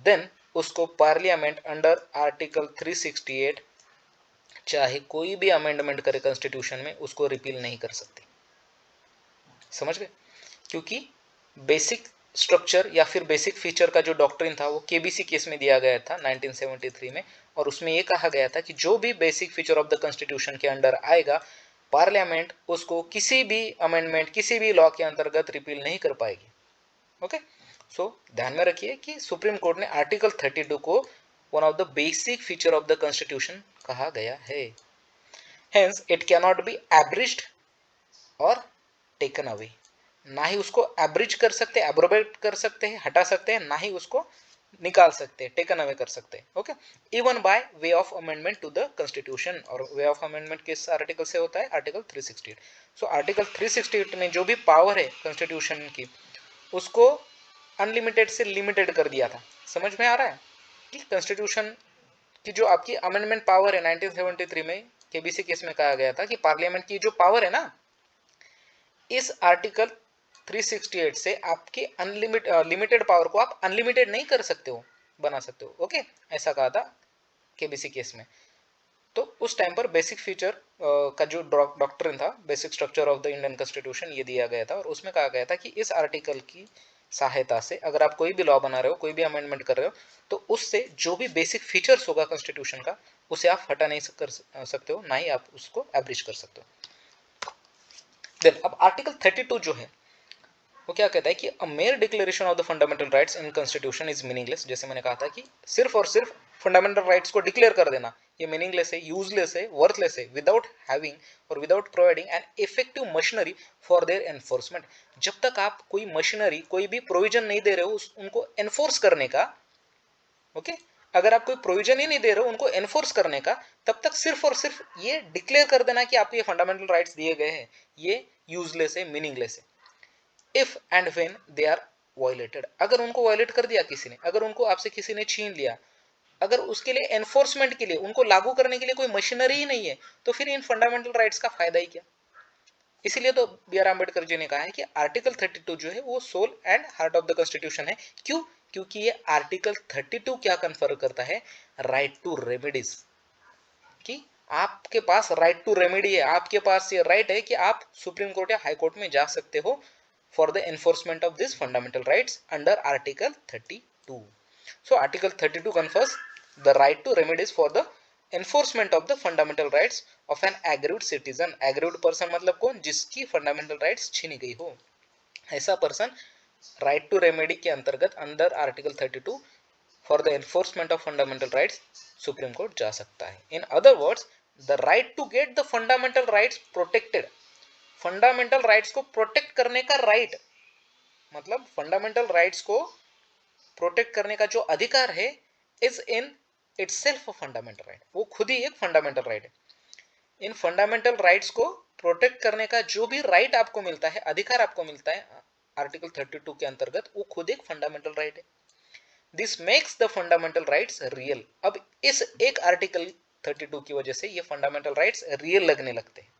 then उसको पार्लियामेंट अंडर आर्टिकल 368 चाहे कोई भी अमेंडमेंट करे कॉन्स्टिट्यूशन में, उसको रिपील नहीं कर सकती। समझ गए, क्योंकि बेसिक स्ट्रक्चर या फिर बेसिक फीचर का जो डॉक्ट्रिन था वो केबीसी केस में दिया गया था 1973 में, और उसमें ये कहा गया था कि जो भी basic feature of the constitution के अंडर आएगा, पार्लियामेंट उसको किसी भी अमेंडमेंट, किसी भी लॉ के अंतर्गत रिपील नहीं कर पाएगी। ओके, सो ध्यान में रखिए कि सुप्रीम कोर्ट ने आर्टिकल 32 को one of the basic feature of the constitution कहा गया है। Hence it can not be abridged और टेकन अवे, ना ही उसको एब्रिज कर सकते, एब्रोबेट कर सकते हैं, हटा सकते हैं, ना ही उसको निकाल सकते हैं, टेकन अवे कर सकते हैं। Okay, even by way of amendment to the constitution, और वे ऑफ अमेंडमेंट किस आर्टिकल से होता है, आर्टिकल 368। सो आर्टिकल 368 में जो भी पावर है कॉन्स्टिट्यूशन की, उसको अनलिमिटेड से लिमिटेड कर दिया था। समझ में आ रहा है कि कॉन्स्टिट्यूशन की जो आपकी अमेंडमेंट पावर है 1973 में केबीसी केस में कहा गया था कि पार्लियामेंट की जो पावर है ना, इस आर्टिकल 368 से आपकी लिमिटेड पावर को आप अनलिमिटेड नहीं कर सकते हो, बना सकते हो। ओके, ऐसा कहा था केबीसी केस में। तो उस टाइम पर बेसिक फीचर का जो डॉक्ट्रिन था, basic structure of the Indian constitution, ये दिया गया था, और उसमें कहा गया था कि इस आर्टिकल की सहायता से, अगर आप कोई भी लॉ बना रहे हो, कोई भी अमेंडमेंट कर रहे हो, तो उससे जो भी बेसिक फीचर्स होगा कॉन्स्टिट्यूशन का, उसे आप हटा नहीं कर सकते हो, ना ही आप उसको एब्रिश कर सकते हो। देन अब आर्टिकल 32 जो है वो क्या कहता है कि a mere declaration of the fundamental rights in constitution is meaningless. जैसे मैंने कहा था कि सिर्फ और सिर्फ फंडामेंटल राइट्स को डिक्लेयर कर देना ये मीनिंगलेस है, यूजलेस है, वर्थलेस है, विदाउट हैविंग और without providing an effective machinery for their enforcement. जब तक आप कोई मशीनरी, कोई भी प्रोविजन नहीं दे रहे हो उनको एनफोर्स करने का, ओके, अगर आप कोई प्रोविजन ही नहीं दे रहे हो उनको एनफोर्स करने का, तब तक सिर्फ और सिर्फ ये डिक्लेयर कर देना कि आपको ये फंडामेंटल राइट्स दिए गए हैं, ये यूजलेस है, मीनिंगलेस है। If and when they are violated, अगर उनको वायलेट कर दिया किसी ने, अगर उनको आपसे किसी ने छीन लिया, अगर उसके लिए एनफोर्समेंट के लिए, उनको लागू करने के लिए कोई मशीनरी ही नहीं है, तो फिर इन फंडामेंटल राइट्स का फायदा ही क्या। इसीलिए तो बी आर अम्बेडकर जी ने कहा है कि आर्टिकल 32 जो है वो soul and heart of the constitution है। क्यों? क्योंकि ये आर्टिकल 32 क्या कन्फर करता है, राइट टू रेमेडीज, कि आपके पास राइट टू रेमेडी है, आपके पास ये राइट है कि आप सुप्रीम कोर्ट या हाई कोर्ट में जा सकते हो for the enforcement of these fundamental rights under Article 32. So Article 32 confers the right to remedies for the enforcement of the fundamental rights of an aggrieved citizen. Aggrieved person मतलब कौन, जिसकी fundamental rights छीनी गई हो, ऐसा person right to remedy के अंतर्गत अंदर Article 32 for the enforcement of fundamental rights Supreme Court जा सकता है. In other words, the right to get the fundamental rights protected, fundamental rights को प्रोटेक्ट करने का राइट, मतलब फंडामेंटल राइट्स को प्रोटेक्ट करने का जो अधिकार है, is in itself a fundamental right, वो खुद ही एक फंडामेंटल राइट है। इन फंडामेंटल राइट्स को प्रोटेक्ट करने का जो भी राइट आपको मिलता है, अधिकार आपको मिलता है आर्टिकल 32 के अंतर्गत, वो खुद एक फंडामेंटल राइट है। This makes the fundamental rights real. अब इस एक आर्टिकल 32 की वजह से ये फंडामेंटल राइट्स रियल लगने लगते हैं,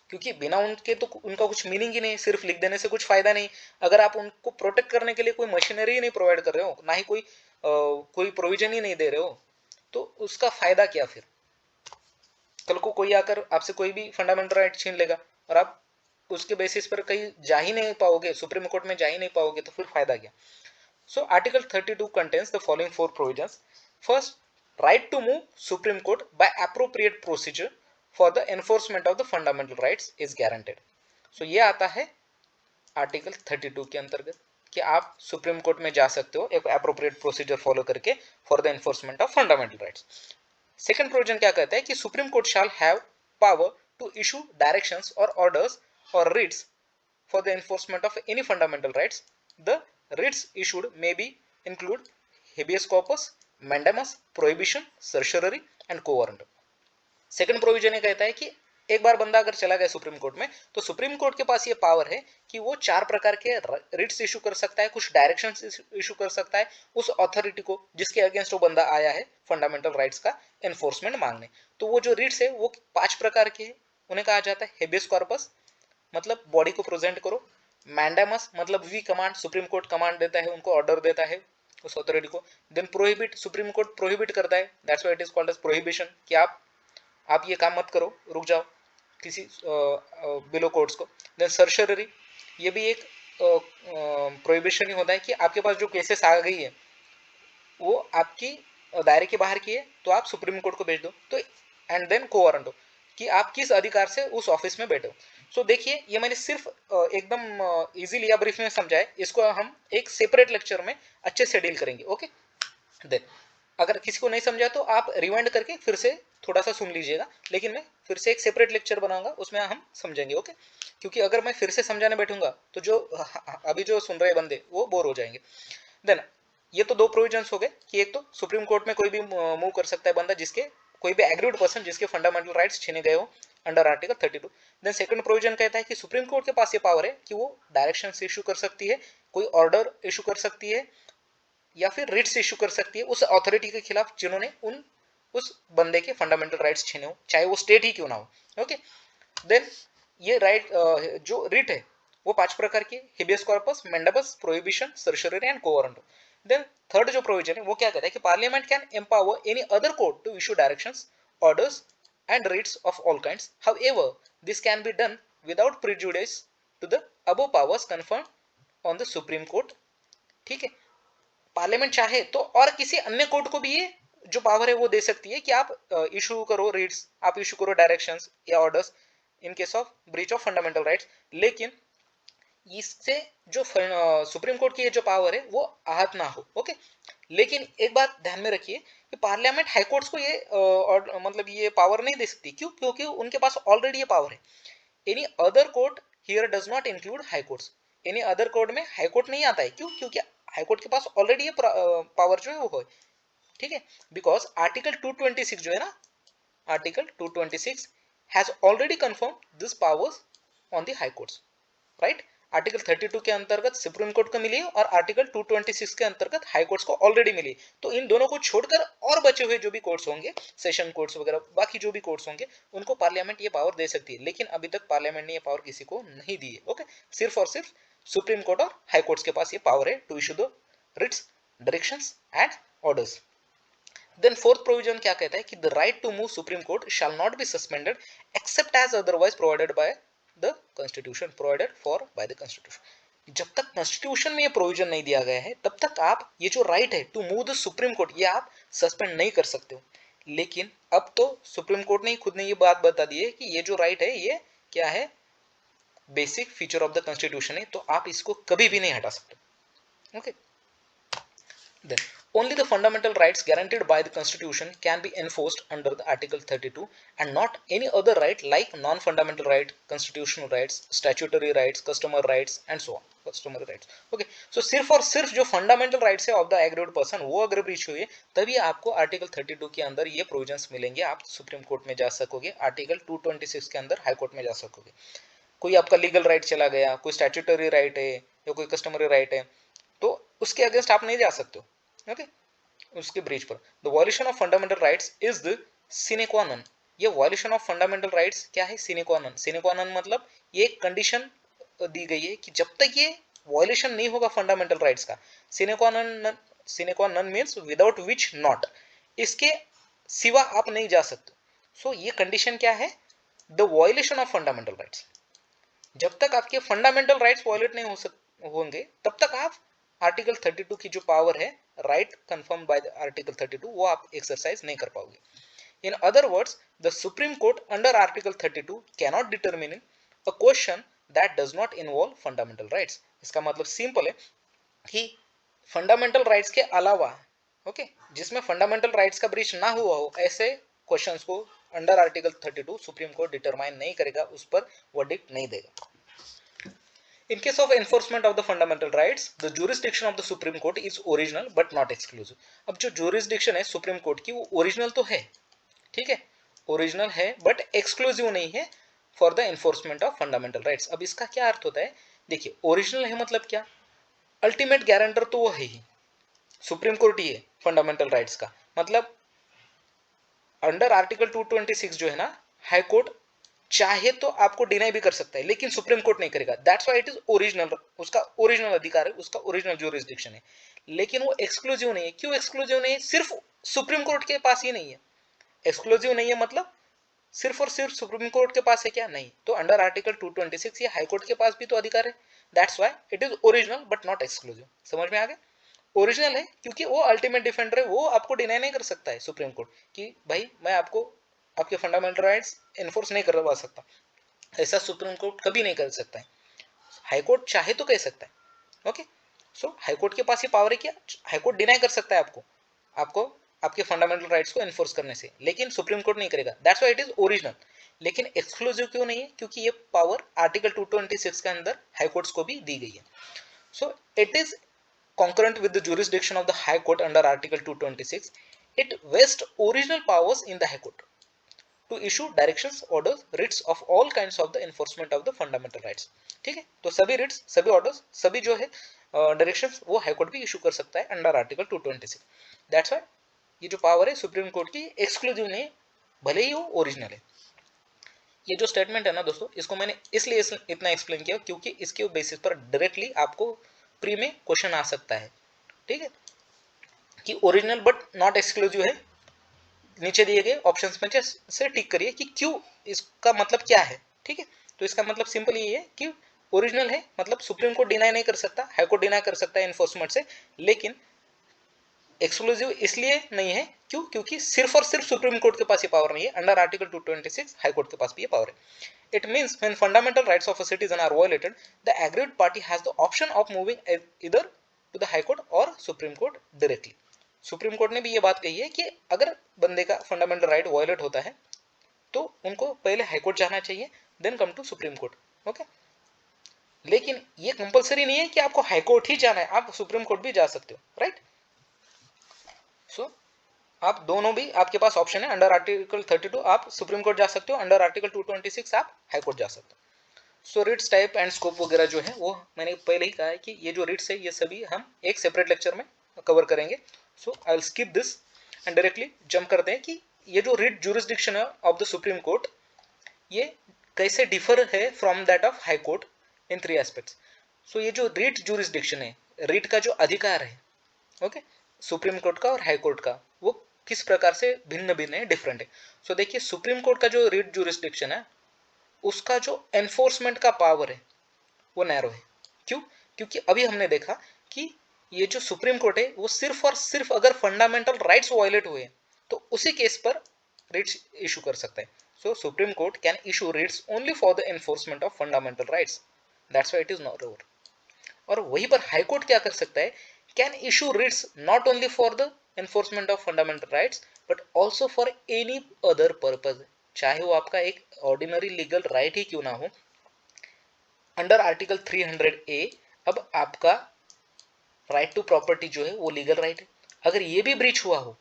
क्योंकि बिना उनके तो उनका कुछ मीनिंग ही नहीं, सिर्फ लिख देने से कुछ फायदा नहीं। अगर आप उनको प्रोटेक्ट करने के लिए कोई मशीनरी ही नहीं प्रोवाइड कर रहे हो, ना ही कोई प्रोविजन ही नहीं दे रहे हो, तो उसका फायदा क्या फिर। कल को कोई आकर आपसे कोई भी फंडामेंटल राइट छीन लेगा और आप उसके बेसिस पर कहीं जा ही नहीं पाओगे, सुप्रीम कोर्ट में जा ही नहीं पाओगे, तो फिर फायदा क्या। So article 32 contains the following 4 provisions. First, right to move supreme court by appropriate procedure for the enforcement of the fundamental rights is guaranteed. So ये आता है आर्टिकल 32 के अंतर्गत कि आप सुप्रीम कोर्ट में जा सकते हो एक एप्रोप्रिएट प्रोसीजर फॉलो करके for the enforcement of fundamental rights. Second provision क्या कहता है कि supreme court shall have power to issue directions और ऑर्डर्स और writs for the enforcement of any fundamental rights. The writs issued may be include habeas corpus, mandamus, prohibition, certiorari and quo warranto. Second provision ये कहता है कि एक बार बंदा अगर चला गया सुप्रीम कोर्ट में, तो सुप्रीम कोर्ट के पास ये पावर है कि वो 4 प्रकार के रिट्स इशू कर सकता है, कुछ डायरेक्शंस इशू कर सकता है उस अथॉरिटी को जिसके अगेंस्ट वो बंदा आया है फंडामेंटल राइट्स का एनफोर्समेंट मांगने। तो वो जो रिट्स है वो 5 प्रकार के हैं। उन्हें कहा जाता है हेबियस कॉर्पस, मतलब बॉडी को प्रेजेंट करो। मैंडेमस मतलब we command, supreme court command देता है, उनको ऑर्डर देता है उस अथॉरिटी को। Then prohibit, supreme court prohibit करता है, that's why it is called as prohibition, कि आप ये काम मत करो, रुक जाओ किसी बिलो कोर्ट्स को। देन सर्शररी, ये भी एक प्रोहिबिशन ही होता है कि आपके पास जो केसेस आ गई है वो आपकी दायरे के बाहर की है, तो आप सुप्रीम कोर्ट को भेज दो। तो एंड देन को वारंट, कि आप किस अधिकार से उस ऑफिस में बैठे हो। सो देखिए, ये मैंने सिर्फ एकदम इजीली या ब्रीफ में समझाया, इसको हम एक सेपरेट लेक्चर में अच्छे से डील करेंगे। ओके, देन अगर किसी को नहीं समझा तो आप रिवाइंड करके फिर से थोड़ा सा सुन लीजिएगा, लेकिन मैं फिर से एक सेपरेट लेक्चर बनाऊंगा, उसमें हम समझेंगे। ओके, क्योंकि अगर मैं फिर से समझाने बैठूंगा तो जो अभी जो सुन रहे बंदे वो बोर हो जाएंगे। देन ये तो 2 प्रोविजंस हो गए कि एक तो सुप्रीम कोर्ट में कोई भी मूव कर सकता है बंदा जिसके, कोई भी एग्रीड पर्सन जिसके फंडामेंटल राइट्स छीने गए हो under article 32। Then second provision कहता है कि सुप्रीम कोर्ट के पास ये पावर है कि वो डायरेक्शंस इशू कर सकती है, कोई ऑर्डर इशू कर सकती है, या फिर रिट्स इशू कर सकती है उस अथॉरिटी के खिलाफ जिन्होंने उस बंदे के फंडामेंटल राइट्स छीने हो, चाहे वो स्टेट ही क्यों ना हो। ओके, देन ये राइट जो रिट है वो 5 प्रकार की, habeas corpus, mandamus, prohibition, certiorari and quo warranto. Then third जो प्रोविजन है वो क्या कहता है कि parliament can empower any other court to issue directions, orders and writs of all kinds, however this can be done without prejudice to the above powers conferred on the supreme court. ठीक है, parliament चाहे तो और किसी अन्य court को भी ये जो पावर है वो दे सकती है कि आप इशू करो रिट्स, आप इशू करो डायरेक्शंस या orders in case of breach of fundamental rights. लेकिन इससे जो सुप्रीम कोर्ट की ये जो पावर है वो आहत ना हो। ओके, लेकिन एक बात ध्यान में रखिए कि पार्लियामेंट हाई कोर्ट्स को ये मतलब ये पावर नहीं दे सकती। क्यों? क्योंकि उनके पास ऑलरेडी ये पावर है। Any other court here does not include high courts. Any other court में हाई कोर्ट नहीं आता है। क्यों? क्योंकि हाई कोर्ट के पास ऑलरेडी ये पावर जो है वो है। ठीक है, बिकॉज आर्टिकल 226 जो है ना, article 226 has already confirm this powers on the high courts, right. Article 32 के अंतर्गत सुप्रीम कोर्ट को मिली और आर्टिकल 226 के अंतर्गत हाई कोर्ट्स को ऑलरेडी मिली। तो इन दोनों को छोड़कर और बचे हुए जो भी कोर्ट्स होंगे, सेशन कोर्ट्स वगैरह, बाकी जो भी कोर्ट्स होंगे, उनको पार्लियामेंट ये पावर दे सकती है। लेकिन अभी तक पार्लियामेंट ने ये पावर किसी को नहीं दी है। ओके, सिर्फ और सिर्फ सुप्रीम कोर्ट और हाई कोर्ट्स के पास ये पावर है to issue the writs, directions and orders. Then fourth provision क्या कहता है कि the right to move supreme court shall not be suspended except as otherwise provided by the constitution, provided for by the constitution. जब तक constitution में ये provision नहीं दिया गया है तब तक आप ये जो राइट है to move the supreme court ये आप सस्पेंड नहीं कर सकते हो। लेकिन अब तो सुप्रीम कोर्ट ने खुद ने ये बात बता दी है कि ये जो राइट है ये क्या है, basic feature of the constitution है, तो आप इसको कभी भी नहीं हटा सकते। Okay, then only the fundamental rights guaranteed by the constitution can be enforced under the article 32 and not any other right like non-fundamental right, constitutional rights, statutory rights, customer rights and so on, customary rights। okay, so सिर्फ और सिर्फ जो fundamental rights है of the aggrieved person वो अगर breach हुई है तभी आपको आर्टिकल 32 के अंदर ये प्रोविजंस मिलेंगे, आप सुप्रीम कोर्ट में जा सकोगे, आर्टिकल 226 के अंदर हाई कोर्ट में जा सकोगे। कोई आपका लीगल राइट चला गया, कोई स्टैट्यूटरी राइट है या कोई कस्टमरी राइट है, तो उसके अगेंस्ट आप नहीं जा सकते हो। ओके, उसके ब्रीच पर the violation of fundamental rights is the sine qua non. ये वायलेशन ऑफ फंडामेंटल राइट्स क्या है? सिने क्वा नॉन। सिने क्वा नॉन मतलब ये एक कंडीशन दी गई है कि जब तक ये वायलेशन नहीं होगा फंडामेंटल राइट्स का, सिने qua non means without which not, इसके सिवा आप नहीं जा सकते। सो ये कंडीशन क्या है? The violation of fundamental rights. जब तक आपके फंडामेंटल राइट्स वायलेट नहीं होंगे तब तक आप आर्टिकल 32 की जो पावर है, राइट कंफर्म बाय आर्टिकल 32, वो आप एक्सरसाइज नहीं कर पाओगे। In other words, the supreme court under article 32 cannot determine a question that does not involve fundamental rights. इसका मतलब सिंपल है कि फंडामेंटल राइट्स के अलावा, ओके, जिसमें फंडामेंटल राइट्स का ब्रीच ना हुआ हो, ऐसे क्वेश्चंस को under article 32 supreme court determine नहीं करेगा, उस पर वर्डिक्ट नहीं देगा। In case of enforcement of the fundamental rights, the jurisdiction of the Supreme Court is original but not exclusive। अब जो jurisdiction है सुप्रीम कोर्ट की वो ओरिजिनल तो है, ठीक है, ओरिजिनल है बट एक्सक्लूसिव नहीं है for the enforcement of fundamental rights. अब इसका क्या अर्थ होता है? देखिए, ओरिजिनल है मतलब क्या? अल्टीमेट गारंटर तो वो है ही, सुप्रीम कोर्ट ही है फंडामेंटल राइट्स का। मतलब अंडर आर्टिकल 226 जो है ना, हाई कोर्ट चाहे तो आपको डिनाई भी कर सकता है लेकिन सुप्रीम कोर्ट नहीं करेगा। That's why it is original, उसका ओरिजिनल अधिकार है, उसका ओरिजिनल ज्यूरिसडिक्शन है। लेकिन वो एक्सक्लूसिव नहीं है। क्यों एक्सक्लूसिव नहीं है? सिर्फ सुप्रीम कोर्ट के पास ही नहीं है। एक्सक्लूसिव नहीं है मतलब सिर्फ और सिर्फ सुप्रीम कोर्ट के पास है क्या? नहीं। तो अंडर आर्टिकल 226 ये हाई कोर्ट के पास भी तो अधिकार है। That's why it is original but not exclusive. समझ में आ गया? ओरिजिनल है क्योंकि वो अल्टीमेट डिफेंडर है, वो आपको डिनाई नहीं कर सकता है सुप्रीम कोर्ट कि भाई मैं आपको आपके फंडामेंटल राइट्स एनफोर्स नहीं करवा सकता, ऐसा सुप्रीम कोर्ट कभी नहीं कर सकता है। हाई कोर्ट चाहे तो कह सकता है। ओके, सो हाई कोर्ट के पास ये पावर है क्या? हाई कोर्ट डिनाई कर सकता है आपको आपके फंडामेंटल राइट्स को एनफोर्स करने से, लेकिन सुप्रीम कोर्ट नहीं करेगा। That's why it is original. लेकिन एक्सक्लूसिव क्यों नहीं है? क्योंकि ये पावर आर्टिकल 226 के अंदर हाई कोर्ट्स को भी दी गई है। So it is concurrent with the jurisdiction of the High Court under Article 226, it vests original powers in the High Court to issue directions, orders, writs of all kinds of the enforcement of the fundamental rights। ठीक है, तो सभी Ritz, सभी orders, सभी जो है directions वो high court भी इशू कर सकता है अंडर आर्टिकल 226। दैट्स व्हाई ये जो पावर है सुप्रीम कोर्ट की एक्सक्लूसिव नहीं, भले ही वो ओरिजिनल है। ये जो स्टेटमेंट है ना दोस्तों, इसको मैंने इसलिए इतना एक्सप्लेन किया क्योंकि इसके बेसिस पर डायरेक्टली आपको प्री में क्वेश्चन आ सकता है। ठीक है, कि ओरिजिनल बट नॉट एक्सक्लूसिव है, नीचे दिए गए ऑप्शंस में से टिक करिए कि क्यों, इसका मतलब क्या है। ठीक है, तो इसका मतलब सिंपल ये है कि ओरिजिनल है, मतलब सुप्रीम कोर्ट डिनाई नहीं कर सकता, हाई कोर्ट डिनाई कर सकता है एनफोर्समेंट से, लेकिन एक्सक्लूसिव इसलिए नहीं है क्यों, क्योंकि सिर्फ और सिर्फ सुप्रीम कोर्ट के पास ये पावर नहीं है, अंडर आर्टिकल 226 हाई कोर्ट के पास भी ये पावर है. It means when fundamental rights of a citizen are violated, the aggrieved party has the option of moving either to the High Court or Supreme Court directly. Supreme court ने भी ये बात कही है कि अगर बंदे का फंडामेंटल राइट वायलेट होता है तो उनको पहले हाई कोर्ट जाना चाहिए, then come to supreme court. Okay, लेकिन ये कंपलसरी नहीं है कि आपको हाई कोर्ट ही जाना है, आप सुप्रीम कोर्ट भी जा सकते हो, राइट. सो आप दोनों भी, आपके पास ऑप्शन है. अंडर आर्टिकल 32 आप सुप्रीम कोर्ट जा सकते हो, अंडर आर्टिकल 226 आप हाई कोर्ट जा सकते हो. सो रिट्स टाइप एंड स्कोप वगैरह जो है वो मैंने पहले ही कहा है कि ये जो रिट्स है ये सभी हम एक सेपरेट लेक्चर में कवर करेंगे. So I will skip this and directly jump करते हैं कि ये जो रिट ज्यूरिसडिक्शन है ऑफ द सुप्रीम कोर्ट ये कैसे डिफर है from that of high court in 3 aspects. So ये जो रिट ज्यूरिसडिक्शन है, रिट का जो अधिकार है, ओके, सुप्रीम कोर्ट का और हाई कोर्ट का, वो किस प्रकार से भिन्न भिन्न है, डिफरेंट है. सो देखिए, सुप्रीम कोर्ट का जो रिट ज्यूरिसडिक्शन है उसका जो एनफोर्समेंट का पावर है वो नैरो है. क्यों? क्योंकि अभी हमने देखा कि ये जो सुप्रीम कोर्ट है वो सिर्फ और सिर्फ अगर फंडामेंटल राइट्स वायलेट हुए तो उसी केस पर रिट्स इशू कर सकता है. So supreme court can issue writs only for the enforcement of fundamental rights, that's why it is not over. और वहीं पर हाई कोर्ट क्या कर सकता है, can issue writs not only for the enforcement of fundamental rights but also for any other purpose, चाहे वो आपका एक ऑर्डिनरी लीगल राइट ही क्यों ना हो. अंडर आर्टिकल 300A अब आपका राइट टू प्रॉपर्टी जो है वो लीगल राइट है, अगर ये भी ब्रीच हुआ हो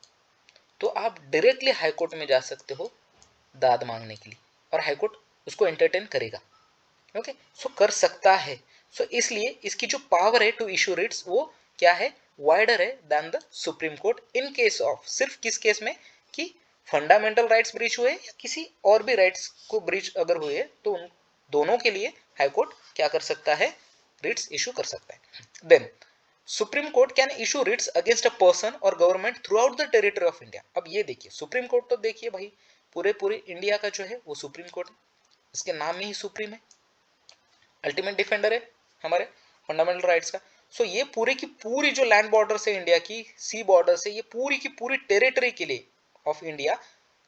तो आप डायरेक्टली हाई कोर्ट में जा सकते हो दाद मांगने के लिए, और हाई कोर्ट उसको एंटरटेन करेगा. ओके, सो कर सकता है. सो इसलिए इसकी जो पावर है टू इशू रिट्स वो क्या है, वाइडर है than the supreme court in case of, सिर्फ किस केस में कि फंडामेंटल राइट्स ब्रीच हुए या किसी और भी राइट्स को ब्रीच अगर हुए तो उन दोनों के लिए हाई कोर्ट क्या कर सकता है, रिट्स इशू कर सकता है. Then supreme court can issue writs against a person और government throughout the territory of India. अब ये देखिए, सुप्रीम कोर्ट तो देखिए भाई पूरे इंडिया का जो है वो सुप्रीम कोर्ट है, इसके नाम में ही सुप्रीम है, अल्टीमेट डिफेंडर है हमारे फंडामेंटल राइट्स का. सो ये पूरी की पूरी जो लैंड बॉर्डर से इंडिया की सी बॉर्डर से ये पूरी की पूरी टेरिटरी के लिए ऑफ इंडिया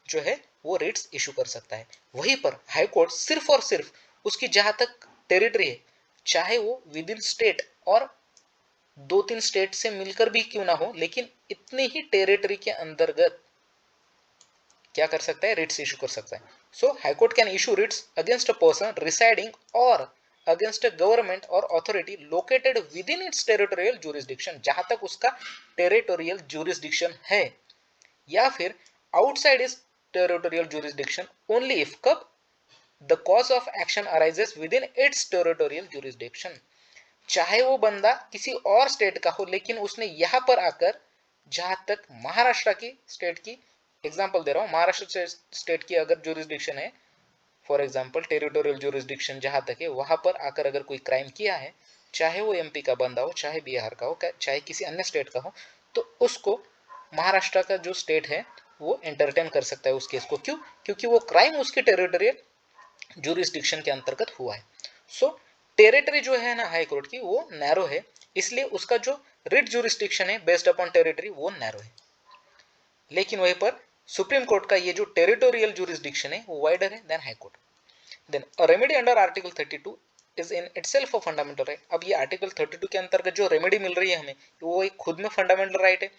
जो है वो रिट्स इशू कर सकता है. वहीं पर हाई कोर्ट सिर्फ और सिर्फ उसकी जहां तक टेरिटरी है, चाहे वो विद इन स्टेट और 2-3 स्टेट से मिलकर भी क्यों ना हो, लेकिन इतनी ही टेरिटरी के अंतर्गत क्या कर सकता है, रिट्स इशू कर सकता है. So high court can issue writs against a person residing और अगेंस्ट अ गवर्नमेंट और authority located within its territorial jurisdiction, जहां तक उसका टेरिटोरियल ज्यूरिसडिक्शन है, या फिर आउटसाइड इस टेरिटोरियल ज्यूरिसडिक्शन ओनली इफ कब the cause of action arises with in its territorial jurisdiction, चाहे वो बंदा किसी और स्टेट का हो लेकिन उसने यहां पर आकर, जहां तक महाराष्ट्र की स्टेट की एग्जांपल दे रहा हूं, महाराष्ट्र स्टेट की अगर ज्यूरिसडिक्शन है, फॉर एग्जांपल टेरिटोरियल ज्यूरिसडिक्शन जहां तक है, वहां पर आकर अगर कोई क्राइम किया है, चाहे वो एमपी का बंदा हो, चाहे बिहार का हो, चाहे किसी अन्य स्टेट का हो, तो उसको महाराष्ट्र का जो स्टेट है वो एंटरटेन कर सकता है उस केस को. क्यों? क्योंकि वो क्राइम उसके टेरिटोरियल ज्यूरिसडिक्शन के अंतर्गत हुआ है. सो टेरिटरी जो है ना हाई कोर्ट की वो नैरो है, इसलिए उसका जो रिट ज्यूरिसडिक्शन है बेस्ड अपॉन टेरिटरी वो नैरो है. लेकिन वहीं पर सुप्रीम कोर्ट का ये जो टेरिटोरियल ज्यूरिसडिक्शन है वो वाइडर है than high court. Then a remedy under article 32 is in itself a fundamental right. अब ये आर्टिकल 32 के अंतर्गत जो रेमेडी मिल रही है हमें वो एक खुद में फंडामेंटल राइट है,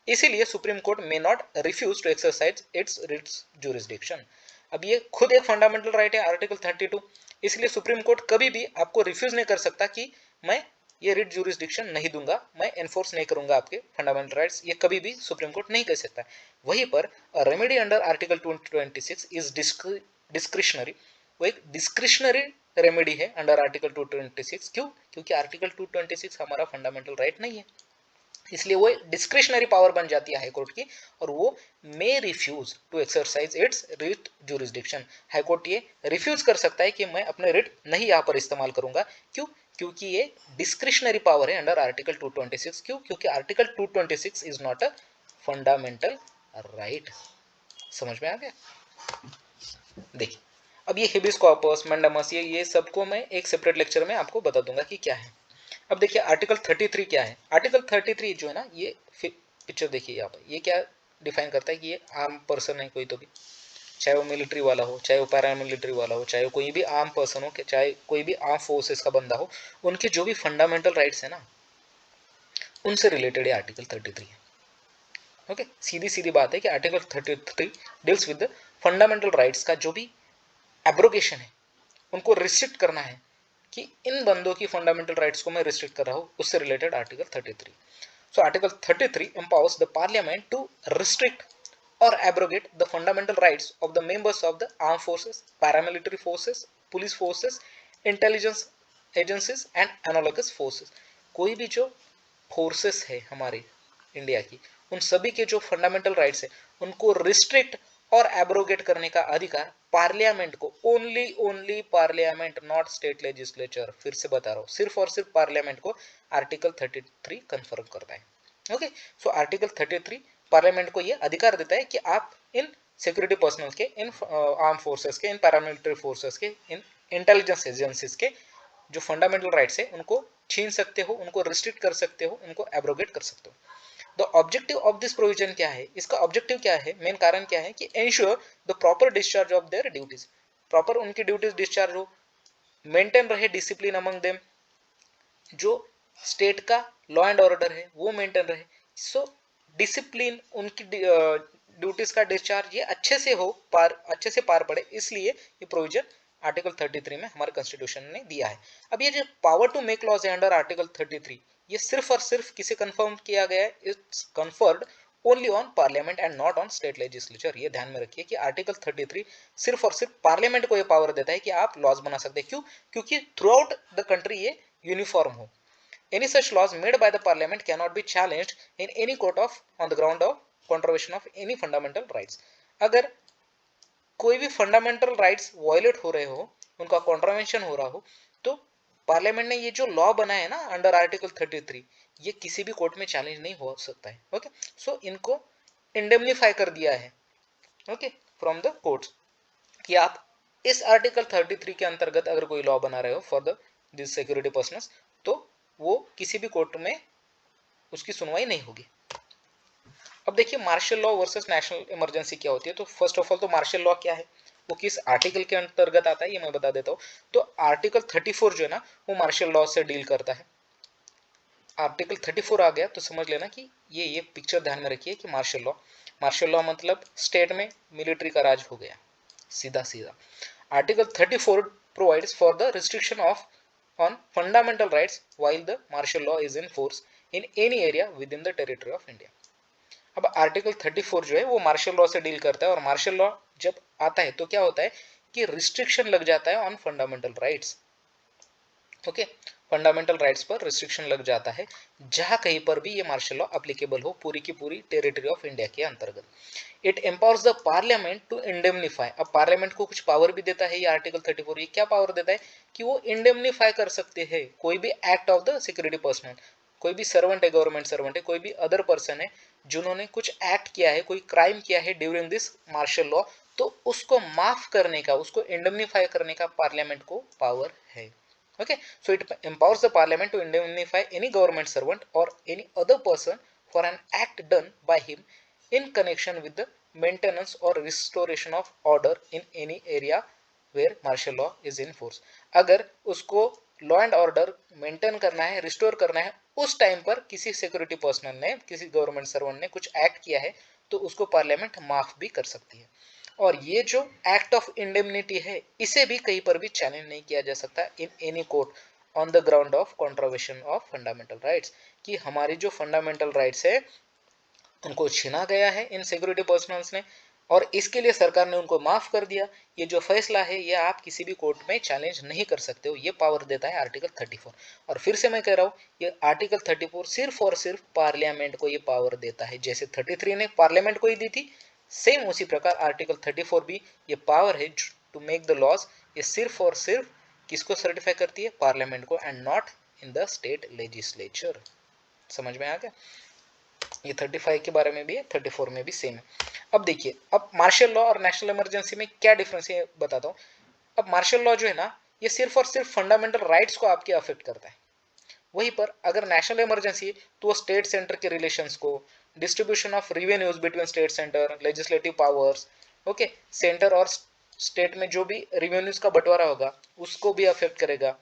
इसीलिए supreme court may not refuse to exercise its writs jurisdiction. अब ये खुद एक फंडामेंटल राइट है आर्टिकल 32, इसलिए सुप्रीम कोर्ट कभी भी आपको रिफ्यूज नहीं कर सकता कि मैं ये रिट ज्यूरिसडिक्शन नहीं दूंगा, मैं एनफोर्स नहीं करूंगा आपके फंडामेंटल राइट्स, ये कभी भी सुप्रीम कोर्ट नहीं कर सकता. वहीं पर remedy under article 226 is discretionary, वो एक डिस्क्रिशनरी रेमेडी है अंडर आर्टिकल 226. क्यों? क्योंकि आर्टिकल 226 हमारा फंडामेंटल राइट नहीं है, इसलिए वो डिस्क्रिशनरी पावर बन जाती है हाई कोर्ट की, और वो may refuse to exercise its writ jurisdiction. High court ये रिफ्यूज कर सकता है कि मैं अपने रिट नहीं यहाँ पर इस्तेमाल करूंगा. क्यों? क्योंकि ये डिस्क्रिशनरी पावर है अंडर आर्टिकल 226. क्यों? क्योंकि article 226 is not a fundamental right. समझ में आ गया? देखिए अब ये हेबिस कॉर्पस, मैंडामस, ये सबको मैं एक सेपरेट लेक्चर में आपको बता दूंगा कि क्या है। अब देखिए आर्टिकल 33 क्या है। आर्टिकल 33 जो है ना, ये पिक्चर देखिए यहाँ पर, ये क्या डिफाइन करता है कि ये आर्म पर्सन है कोई तो भी, चाहे वो मिलिट्री वाला हो, चाहे वो पैरामिलिट्री वाला हो, चाहे वो कोई भी आर्म पर्सन हो, चाहे कोई भी आर्म फोर्सेस का बंदा हो, उनके जो भी फंडामेंटल राइट्स है ना, उनसे रिलेटेड ये आर्टिकल 33 है। ओके, सीधी सीधी बात है कि article 33 deals with the fundamental rights का जो भी एब्रोगेशन है, उनको रिस्ट्रिक्ट करना है कि इन बंदों की फंडामेंटल राइट्स को मैं रिस्ट्रिक्ट कर रहा हूं, उससे related article 33। So article 33 empowers the parliament to restrict or abrogate the fundamental rights of the members of the armed forces, paramilitary forces, police forces, intelligence agencies and analogous forces। कोई भी जो forces है हमारे India की, उन सभी के जो फंडामेंटल राइट्स है उनको रिस्ट्रिक्ट और एब्रोगेट करने का अधिकार पार्लियामेंट को, only parliament, not state legislature, फिर से बता रहा हूं, सिर्फ और सिर्फ पार्लियामेंट को आर्टिकल 33 कंफर्म करता है। ओके, सो आर्टिकल 33 पार्लियामेंट को यह अधिकार देता है कि आप इन सिक्योरिटी पर्सनल के, इन आर्म फोर्सेस के, इन पैरामिलिट्री फोर्सेस के, इन इंटेलिजेंस एजेंसीज के जो फंडामेंटल राइट्स है उनको छीन सकते हो, उनको रिस्ट्रिक्ट कर सकते हो, उनको एब्रोगेट कर सकते हो। The objective of this provision क्या है, इसका ऑब्जेक्टिव क्या है, मेन कारण क्या है कि ensure the proper discharge of their duties, proper उनकी ड्यूटीज डिस्चार्ज हो, मेंटेन रहे डिसिप्लिन अमंग देम, जो स्टेट का लॉ एंड ऑर्डर है वो मेंटेन रहे। सो डिसिप्लिन, उनकी ड्यूटीज का डिस्चार्ज ये अच्छे से हो, अच्छे से पार पड़े, इसलिए ये प्रोविजन आर्टिकल 33 में हमारे कॉन्स्टिट्यूशन ने दिया है। अब ये जो पावर टू मेक लॉज है अंडर आर्टिकल 33, ये सिर्फ और सिर्फ किसे कंफर्म किया गया है, it's conferred only on parliament and not on state legislature. ये ध्यान में रखिए कि आर्टिकल 33 सिर्फ और सिर्फ पार्लियामेंट को ये पावर देता है कि आप लॉज बना सकते हैं। क्यों? क्योंकि थ्रू आउट द कंट्री ये यूनिफॉर्म हो। Any such laws made by the parliament cannot be challenged in any court of on the ground of contravention of any fundamental rights। अगर कोई भी फंडामेंटल राइट्स वायलेट हो रहे हो, उनका contravention हो रहा हो, तो पार्लियामेंट ने ये जो लॉ बनाया है ना अंडर आर्टिकल 33, ये किसी भी कोर्ट में चैलेंज नहीं हो सकता है। ओके, सो इनको इंडेमनीफाई कर दिया है, ओके, फ्रॉम द कोर्ट्स, कि आप इस आर्टिकल 33 के अंतर्गत अगर कोई लॉ बना रहे हो for the this security persons, तो वो किसी भी कोर्ट में उसकी सुनवाई नहीं होगी। अब देखिए martial law versus national emergency क्या होती है। तो फर्स्ट ऑफ ऑल तो मार्शल लॉ क्या है, वो किस आर्टिकल के अंतर्गत आता है, ये मैं बता देता हूँ। तो आर्टिकल 34 जो है ना, वो मार्शल लॉ से डील करता है। आर्टिकल 34 आ गया तो समझ लेना कि ये पिक्चर ध्यान में रखिए कि मार्शल लॉ मतलब स्टेट में मिलिट्री का राज हो गया, सीधा सीधा। Article 34 provides for the restriction of on fundamental rights while the martial law is in force in any area within the territory of India। अब आर्टिकल 34 जो है वो मार्शल लॉ से डील करता है, और मार्शल लॉ जब आता है तो क्या होता है कि रिस्ट्रिक्शन लग जाता है on fundamental rights. Okay, fundamental rights पर रिस्ट्रिक्शन लग जाता है जहां कहीं पर भी ये मार्शल लॉ एप्लीकेबल हो पूरी की पूरी टेरिटरी ऑफ इंडिया के अंतर्गत। It empowers the parliament to indemnify. अब पार्लियामेंट को कुछ पावर भी देता है ये आर्टिकल 34। ये क्या पावर देता है कि वो इंडेमनीफाई कर सकते हैं कोई भी act of the security personal, कोई भी सर्वेंट है, गवर्नमेंट सर्वेंट है, कोई भी अदर पर्सन है जिन्होंने कुछ एक्ट किया है, कोई क्राइम किया है ड्यूरिंग दिस मार्शल लॉ, तो उसको माफ करने का, उसको इंडेमनीफाई करने का पार्लियामेंट को पावर है। Okay, so it empowers the parliament to indemnify any government servant or any other person for an act done by him in connection with the maintenance or restoration of order in any area where martial law is in force। अगर उसको law and order maintain करना है, restore करना है, उस time पर किसी security personal ने, किसी गवर्नमेंट सर्वेंट ने कुछ एक्ट किया है, तो उसको पार्लियामेंट माफ भी कर सकती है। और ये जो एक्ट ऑफ इंडेमनिटी है इसे भी कहीं पर भी चैलेंज नहीं किया जा सकता in any court on the ground of contravention of fundamental rights, कि हमारी जो फंडामेंटल राइट्स है उनको छीना गया है इन सिक्योरिटी पर्सनल्स ने, और इसके लिए सरकार ने उनको माफ कर दिया। ये जो फैसला है ये आप किसी भी कोर्ट में चैलेंज नहीं कर सकते हो, ये पावर देता है आर्टिकल 34। और फिर से मैं कह रहा हूँ ये आर्टिकल 34 सिर्फ और सिर्फ पार्लियामेंट को ये पावर देता है। जैसे 33 ने पार्लियामेंट को ही दी थी, सेम उसी प्रकार आर्टिकल 34 भी ये पावर है टू मेक द लॉज, ये सिर्फ और सिर्फ किसको सर्टिफाई करती है, पार्लियामेंट को, and not in the state legislature. समझ में आ गया? ये 35 के बारे में भी है, 34 में भी सेम है। अब देखिए, अब मार्शल लॉ और नेशनल इमरजेंसी में क्या डिफरेंस है बताता हूँ। अब मार्शल लॉ जो है ना, ये सिर्फ और सिर्फ फंडामेंटल राइट्स को आपके अफेक्ट करता है। वहीं पर अगर नेशनल इमरजेंसी, तो वो स्टेट सेंटर के रिलेशंस को, distribution of revenues between state centre, legislative powers, okay, centre और स्टेट में जो भी रिवेन्यूज का बंटवारा होगा उसको भी अफेक्ट करेगा,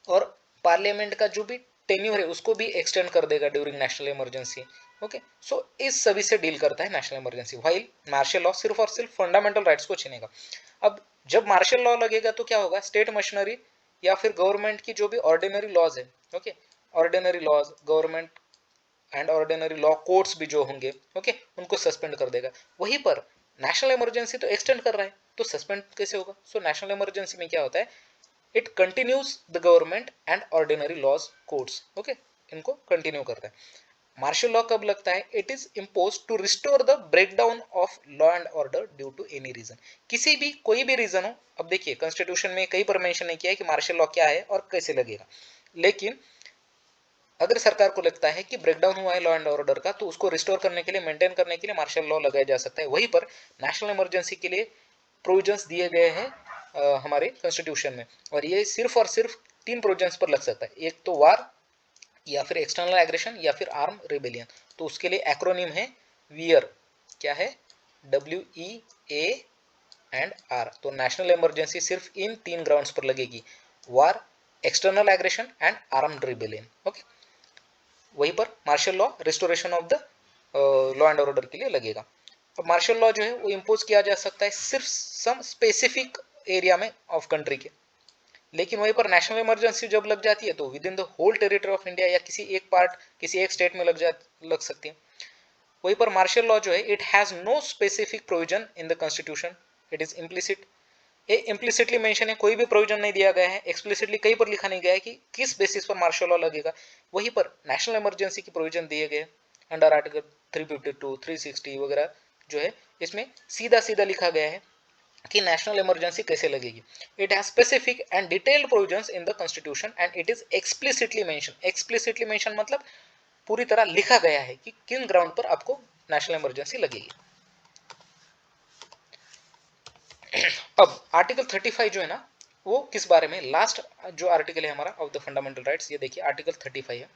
और पार्लियामेंट का जो भी टेन्यूर है उसको भी एक्सटेंड कर देगा during national emergency. Okay, so इस सभी से डील करता है national emergency, while martial law सिर्फ और सिर्फ फंडामेंटल राइट्स को छीनेगा। अब जब मार्शल लॉ लगेगा तो क्या होगा, स्टेट मशीनरी या फिर गवर्नमेंट की जो भी ऑर्डिनरी लॉज है, okay, ordinary laws, government and ordinary law courts भी जो होंगे, ओके, उनको सस्पेंड कर देगा। वहीं पर नेशनल इमरजेंसी तो एक्सटेंड कर रहा है, तो सस्पेंड कैसे होगा? सो नेशनल इमरजेंसी में क्या होता है, it continues the government and ordinary laws courts, okay, इनको कंटिन्यू करता है। मार्शल लॉ कब लगता है? It is impose to restore the breakdown of law and order due to any reason, किसी भी कोई भी रीजन हो। अब देखिए कॉन्स्टिट्यूशन में कहीं पर मेंशन नहीं किया है कि मार्शल लॉ क्या है और कैसे लगेगा, लेकिन अगर सरकार को लगता है कि ब्रेकडाउन हुआ है लॉ एंड ऑर्डर का, तो उसको रिस्टोर करने के लिए, मेंटेन करने के लिए मार्शल लॉ लगाया जा सकता है। वहीं पर नेशनल इमरजेंसी के लिए प्रोविजंस दिए गए हैं हमारे कॉन्स्टिट्यूशन में, और ये सिर्फ और सिर्फ 3 प्रोविजंस पर लग सकता है, एक तो वार, या फिर एक्सटर्नल एग्रेशन, या फिर आर्म रिबेलियन। तो उसके लिए एक्रोनिम है वियर, क्या है, WEA&R। तो नेशनल इमरजेंसी सिर्फ इन 3 ग्राउंड्स पर लगेगी, war, external aggression and armed rebellion. Okay, वहीं पर martial law restoration of the law and order के लिए लगेगा। अब मार्शल लॉ जो है वो इम्पोज किया जा सकता है सिर्फ सम स्पेसिफिक एरिया में ऑफ कंट्री के, लेकिन वहीं पर नेशनल इमरजेंसी जब लग जाती है तो within the whole territory of India, या किसी एक पार्ट, किसी एक स्टेट में लग सकती है। वहीं पर मार्शल लॉ जो है, it has no specific provision in the constitution, it is implicit. ये इम्प्लिसिटली मेंशन है, कोई भी प्रोविजन नहीं दिया गया है, एक्सप्लिसिटली कहीं पर लिखा नहीं गया है कि किस बेसिस पर मार्शल लॉ लगेगा। वहीं पर नेशनल इमरजेंसी की प्रोविजन दिए गए अंडर आर्टिकल 352, 360 वगैरह जो है, इसमें सीधा सीधा लिखा गया है कि नेशनल इमरजेंसी कैसे लगेगी। It has specific and detailed provisions in the constitution and it is explicitly mention. Explicitly mention मतलब पूरी तरह लिखा गया है कि किन ग्राउंड पर आपको नेशनल इमरजेंसी लगेगी। अब आर्टिकल 35 जो है ना, वो किस बारे में, लास्ट जो आर्टिकल है हमारा ऑफ द फंडामेंटल राइट्स, ये देखिए आर्टिकल 35 है।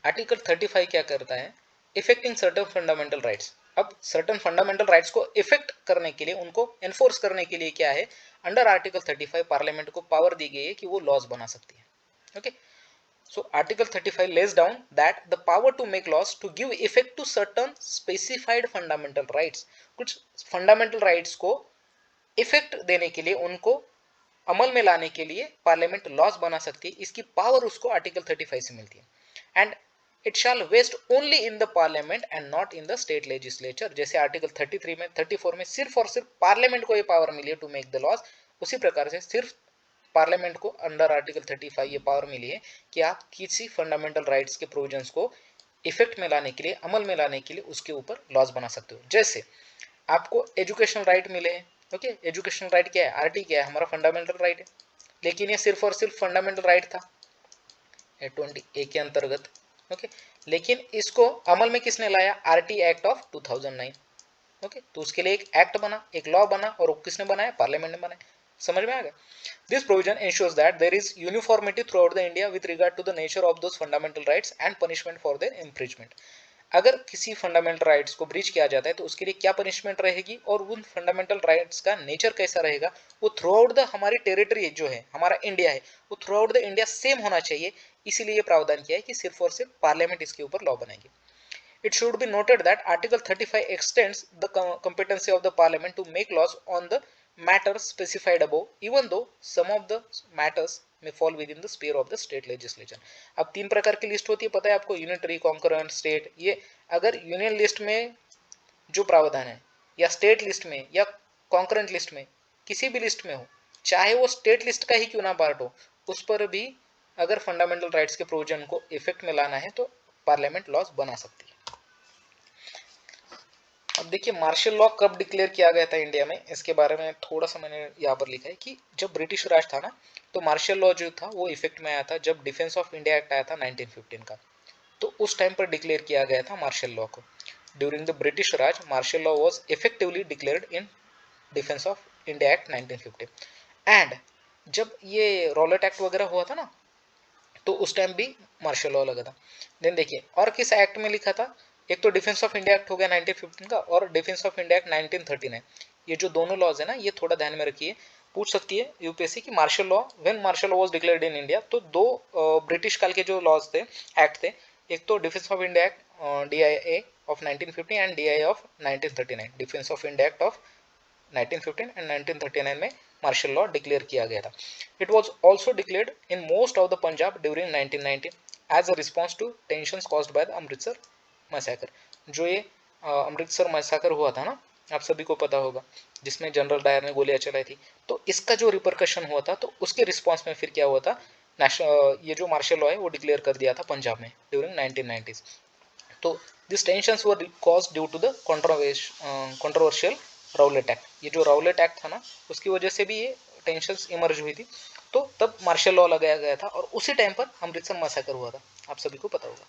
आर्टिकल 35 क्या करता है, इफेक्टिंग सर्टेन फंडामेंटल राइट्स। अब सर्टेन फंडामेंटल राइट्स को इफेक्ट करने के लिए, उनको एनफोर्स करने के लिए क्या है, अंडर आर्टिकल 35 पार्लियामेंट को पावर दी गई है कि वो लॉज बना सकती है। Okay, so article 35 lays down that the power to make laws to give effect to certain specified fundamental rights। कुछ फंडामेंटल राइट्स को इफेक्ट देने के लिए, उनको अमल में लाने के लिए पार्लियामेंट लॉज बना सकती है, इसकी पावर उसको आर्टिकल 35 से मिलती है। And it shall vest only in the parliament and not in the state legislature. जैसे आर्टिकल 33 में, 34 में सिर्फ और सिर्फ पार्लियामेंट को ये पावर मिली है टू मेक द लॉज, उसी प्रकार से सिर्फ पार्लियामेंट को अंडर आर्टिकल 35 ये पावर मिली है कि आप किसी फंडामेंटल राइट्स के प्रोविजंस को इफेक्ट में लाने के लिए, अमल में लाने के लिए उसके ऊपर लॉज बना सकते हो। जैसे आपको एजुकेशनल राइट मिले हैं, ओके, एजुकेशनल राइट क्या है, आरटी क्या है, हमारा फंडामेंटल राइट है, लेकिन ये सिर्फ और सिर्फ फंडामेंटल राइट था 20A के अंतर्गत। ओके, लेकिन इसको अमल में किसने लाया, आरटी एक्ट ऑफ 2009। ओके, तो उसके लिए एक एक्ट बना, एक लॉ बना, और वो किसने बनाया, पार्लियामेंट ने बनाया। समझ में आ गया? This provision ensures that there is uniformity throughout the India with regard to the nature of those fundamental rights and punishment for their infringement। अगर किसी फंडामेंटल राइट्स को ब्रीच किया जाता है तो उसके लिए क्या पनिशमेंट रहेगी, और उन फंडामेंटल राइट्स का नेचर कैसा रहेगा, वो थ्रू आउट द हमारी टेरिटरी जो है, हमारा इंडिया है, वो through out the India same होना चाहिए। इसीलिए प्रावधान किया है कि सिर्फ और सिर्फ पार्लियामेंट इसके ऊपर लॉ बनाएगी। It should be noted that Article 35 extends the competency of the Parliament to make laws on the matters specified above, even though some of the matters may fall within the sphere of the state legislation। अब 3 प्रकार की list होती है, पता है आपको, unitary, concurrent, state. ये अगर यूनियन लिस्ट में जो प्रावधान है, या स्टेट लिस्ट में, या कॉन्करेंट लिस्ट में, किसी भी लिस्ट में हो, चाहे वो स्टेट लिस्ट का ही क्यों ना पार्ट हो, उस पर भी अगर फंडामेंटल राइट्स के प्रोविजन को इफेक्ट में लाना है तो पार्लियामेंट लॉज बना सकती है। अब देखिए मार्शल लॉ कब डिक्लेयर किया गया था इंडिया में, इसके बारे में थोड़ा सा मैंने यहाँ पर लिखा है कि जब ब्रिटिश राज था ना, तो मार्शल लॉ जो था वो इफेक्ट में आया था जब डिफेंस ऑफ इंडिया एक्ट आया था 1915 का, तो उस टाइम पर डिक्लेयर किया गया था मार्शल लॉ को। During the British Raj martial law was effectively declared in defence of India act 1950। And जब ये रॉलेट एक्ट वगैरह हुआ था ना, तो उस टाइम भी मार्शल लॉ लगा था। देन देखिए और किस एक्ट में लिखा था, एक तो डिफेंस ऑफ इंडिया एक्ट हो गया 1915 का, और डिफेंस ऑफ इंडिया एक्ट 1939। ये जो दोनों लॉज है ना, ये थोड़ा ध्यान में रखिए, पूछ सकती है यूपीएससी की martial law, when martial law was declared in India. तो दो ब्रिटिश काल के जो लॉज थे, एक्ट थे, एक तो defence of India act DIA of 1950 and DIA of 1939। Defence of India act of 1915 and 1939 में मार्शल लॉ डिक्लेयर किया गया था। It was also declared in most of the Punjab during 1919 as a response to tensions caused by the Amritsar massacre. जो ये Amritsar massacre हुआ था ना, आप सभी को पता होगा, जिसमें जनरल डायर ने गोलियां चलाई थी, तो इसका जो रिपरकशन हुआ था, तो उसके रिस्पॉन्स में फिर क्या हुआ था, ये जो मार्शल लॉ है वो डिक्लेयर कर दिया था पंजाब में ड्यूरिंग 1990s। तो this tensions were caused due to the controversial Rowlatt act. ये जो राउलेट एक्ट था ना, उसकी वजह से भी ये टेंशंस इमर्ज हुई थी, तो तब मार्शल लॉ लगाया गया था, और उसी टाइम पर अमृतसर मैसेकर हुआ था, आप सभी को पता होगा।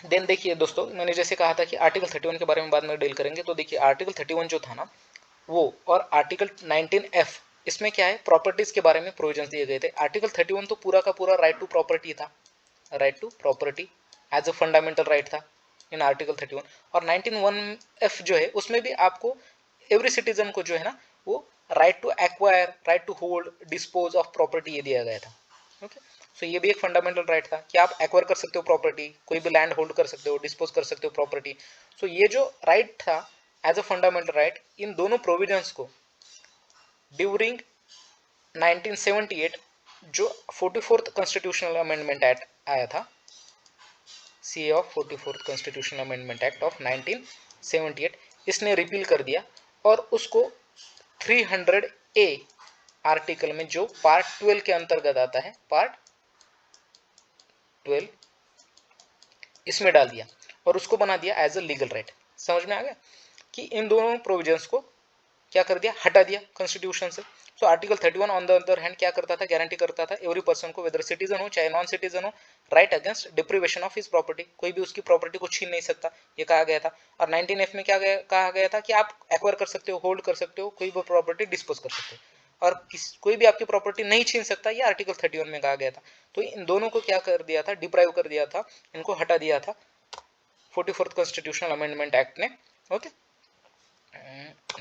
देन देखिए दोस्तों, मैंने जैसे कहा था कि आर्टिकल 31 के बारे में बाद में डील करेंगे, तो देखिए आर्टिकल 31 जो था ना वो, और आर्टिकल 19F, इसमें क्या है, प्रॉपर्टीज के बारे में प्रोविजंस दिए गए थे। आर्टिकल 31 तो पूरा का पूरा राइट टू प्रॉपर्टी था, right to property as a fundamental right था इन आर्टिकल 31। और 19(1)F जो है, उसमें भी आपको एवरी सिटीजन को जो है ना, वो right to acquire, right to hold, dispose of property ये दिया गया था। ओके, सो ये भी एक फंडामेंटल राइट था कि आप एक्वायर कर सकते हो प्रॉपर्टी, कोई भी लैंड होल्ड कर सकते हो, डिस्पोज कर सकते हो प्रॉपर्टी। सो ये जो राइट था एज अ फंडामेंटल राइट, इन दोनों प्रोविजंस को ड्यूरिंग 1978 जो 44th कॉन्स्टिट्यूशनल अमेंडमेंट एक्ट आया था, CA of 44th constitutional amendment act of 1978, इसने रिपील कर दिया, और उसको 300A आर्टिकल में, जो पार्ट 12 के अंतर्गत आता है, पार्ट 12, इसमें डाल दिया, और उसको बना दिया एज अ लीगल राइट। समझ में आ गया कि इन दोनों प्रोविजंस को क्या कर दिया, हटा दिया कॉन्स्टिट्यूशन से। So article 31 on the other hand क्या करता था, गारंटी करता था एवरी पर्सन को, वेदर सिटीजन हो चाहे नॉन सिटीजन हो, right against deprivation of his property, कोई भी उसकी प्रॉपर्टी को छीन नहीं सकता, ये कहा गया था। और 19F में क्या कहा गया था कि आप एक्वायर कर सकते हो, होल्ड कर सकते हो, कोई भी प्रॉपर्टी डिस्पोज कर सकते हो, और कोई भी आपकी प्रॉपर्टी नहीं छीन सकता, ये आर्टिकल 31 में कहा गया था। तो इन दोनों को क्या कर दिया था, डिप्राइव कर दिया था, इनको हटा दिया था 44th कॉन्स्टिट्यूशनल अमेंडमेंट एक्ट ने। ओके,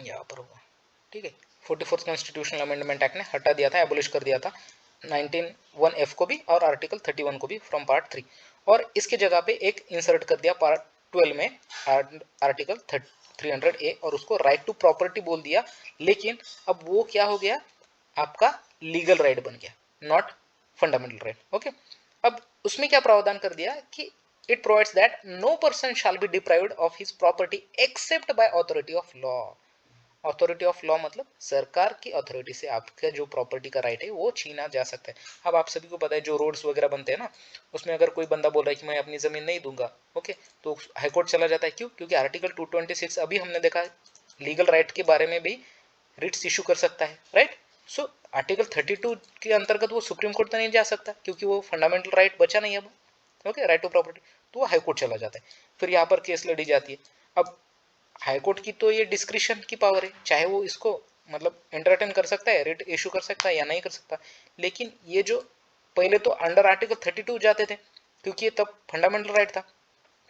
यहाँ पर होगा, ठीक है, 44th कॉन्स्टिट्यूशनल अमेंडमेंट एक्ट ने हटा दिया था, एबोलिश कर दिया था 19(1)F को भी और आर्टिकल 31 को भी फ्रॉम पार्ट 3, और इसके जगह पे एक इंसर्ट कर दिया पार्ट 12 में आर्टिकल 300A, और उसको राइट टू प्रॉपर्टी बोल दिया। लेकिन अब वो क्या हो गया, आपका लीगल राइट बन गया, नॉट फंडामेंटल राइट। ओके, अब उसमें क्या प्रावधान कर दिया कि it provides that no person shall be deprived of his property except by authority of law। Authority of law मतलब सरकार की अथॉरिटी से आपका जो प्रॉपर्टी का राइट है वो छीना जा सकता है। अब आप सभी को पता है जो रोड्स वगैरह बनते हैं ना, उसमें अगर कोई बंदा बोल रहा है कि मैं अपनी जमीन नहीं दूंगा, ओके, तो हाईकोर्ट चला जाता है। क्यों? क्योंकि आर्टिकल 226 अभी हमने देखा लीगल राइट के बारे में भी रिट्स इशू कर सकता है, राइट। सो आर्टिकल 32 के अंतर्गत वो सुप्रीम कोर्ट तक नहीं जा सकता, क्योंकि वो फंडामेंटल राइट बचा नहीं अब, ओके, राइट टू प्रॉपर्टी, तो वो हाईकोर्ट चला जाता है, फिर यहाँ पर केस लड़ी जाती है। अब हाईकोर्ट की तो ये डिस्क्रिशन की पावर है, चाहे वो इसको मतलब एंटरटेन कर सकता है, रिट इशू कर सकता है या नहीं कर सकता। लेकिन ये जो पहले तो अंडर आर्टिकल 32 जाते थे, क्योंकि ये तब फंडामेंटल राइट था,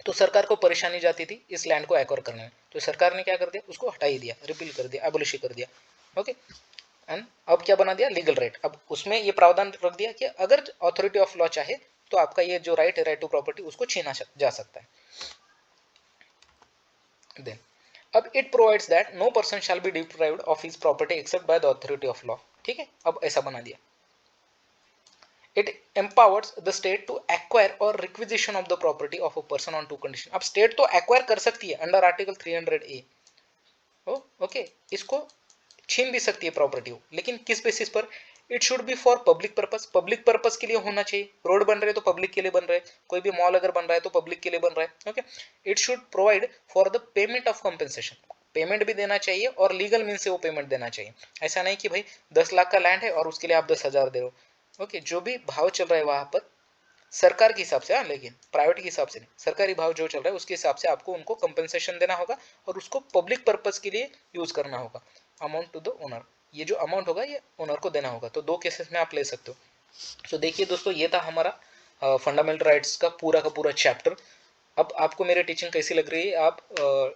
तो सरकार को परेशानी जाती थी इस लैंड को एक्वायर करने में, तो सरकार ने क्या कर दिया, उसको हटा ही दिया, रिपील कर दिया, एबोलिश कर दिया। ओके, एंड अब क्या बना दिया, लीगल राइट। अब उसमें ये प्रावधान रख दिया कि अगर अथॉरिटी ऑफ लॉ चाहे तो आपका ये जो राइट है, राइट टू प्रॉपर्टी, उसको छीना जा सकता है। देन अब it provides that no person shall be deprived of his property except by the authority of law. ठीक है, अब ऐसा बना दिया। It empowers the state to acquire और requisition of the property of a person on two condition. अब state तो acquire कर सकती है अंडर आर्टिकल 300A, ओके, इसको छीन भी सकती है प्रॉपर्टी को, लेकिन किस बेसिस पर, it should be for public purpose, public purpose के लिए होना चाहिए। रोड बन रहे हैं तो पब्लिक के लिए बन रहे हैं, कोई भी मॉल अगर बन रहा है तो पब्लिक के लिए बन रहा है। Okay, it should provide for the payment of compensation, payment भी देना चाहिए और लीगल मीन से वो पेमेंट देना चाहिए। ऐसा नहीं कि भाई 10 लाख का लैंड है और उसके लिए आप 10,000 दे रहे हो। ओके, जो भी भाव चल रहा है वहां पर सरकार के हिसाब से, हाँ, लेकिन प्राइवेट के हिसाब से नहीं, सरकारी भाव जो चल रहा है उसके हिसाब से आपको उनको कंपेंसेशन देना होगा और उसको पब्लिक पर्पस के लिए यूज करना होगा। Amount to the owner. ये जो अमाउंट होगा ये ओनर को देना होगा। तो 2 केसेस में आप ले सकते हो। तो देखिए दोस्तों, ये था हमारा फंडामेंटल राइट्स का पूरा चैप्टर। अब आपको मेरी टीचिंग कैसी लग रही है आप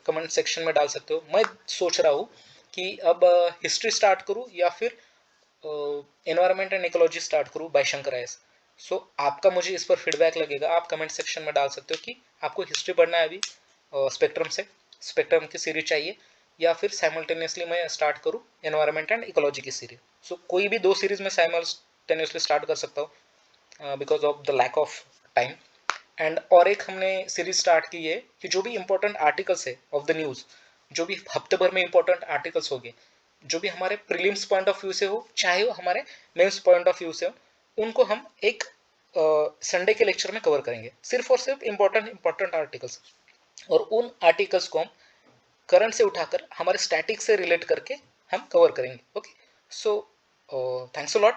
कमेंट सेक्शन में डाल सकते हो। मैं सोच रहा हूँ कि अब हिस्ट्री स्टार्ट करूँ या फिर एनवायरनमेंट एंड इकोलॉजी स्टार्ट करूँ बाय शंकर आयस। सो आपका मुझे इस पर फीडबैक लगेगा। आप कमेंट सेक्शन में डाल सकते हो कि आपको हिस्ट्री पढ़ना है अभी स्पेक्ट्रम से, स्पेक्ट्रम की सीरीज चाहिए, या फिर साइमल्टेनियसली मैं स्टार्ट करूँ एनवायरनमेंट एंड इकोलॉजी की सीरीज। सो कोई भी 2 सीरीज में साइमल्टेनियसली स्टार्ट कर सकता हूँ because of the lack of time. And और एक हमने सीरीज स्टार्ट की है कि जो भी इंपॉर्टेंट आर्टिकल्स है ऑफ द न्यूज़, जो भी हफ्ते भर में इंपॉर्टेंट आर्टिकल्स हो गए, जो भी हमारे प्रीलिम्स पॉइंट ऑफ व्यू से हो चाहे वो हमारे मेंस पॉइंट ऑफ व्यू से हो, उनको हम एक संडे के लेक्चर में कवर करेंगे, सिर्फ और सिर्फ इंपॉर्टेंट आर्टिकल्स। और उन आर्टिकल्स को हम करंट से उठाकर हमारे स्टैटिक से रिलेट करके हम कवर करेंगे। Okay, so thanks a lot.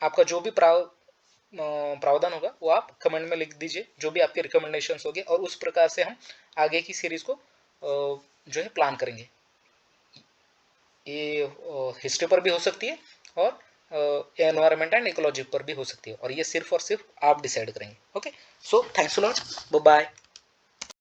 आपका जो भी प्रावधान होगा वो आप कमेंट में लिख दीजिए, जो भी आपके रिकमेंडेशंस होंगे, और उस प्रकार से हम आगे की सीरीज को जो है प्लान करेंगे। ये हिस्ट्री पर भी हो सकती है और एनवायरनमेंट एंड इकोलॉजी पर भी हो सकती है, और ये सिर्फ और सिर्फ आप डिसाइड करेंगे। Okay, so thanks a lot, bye bye.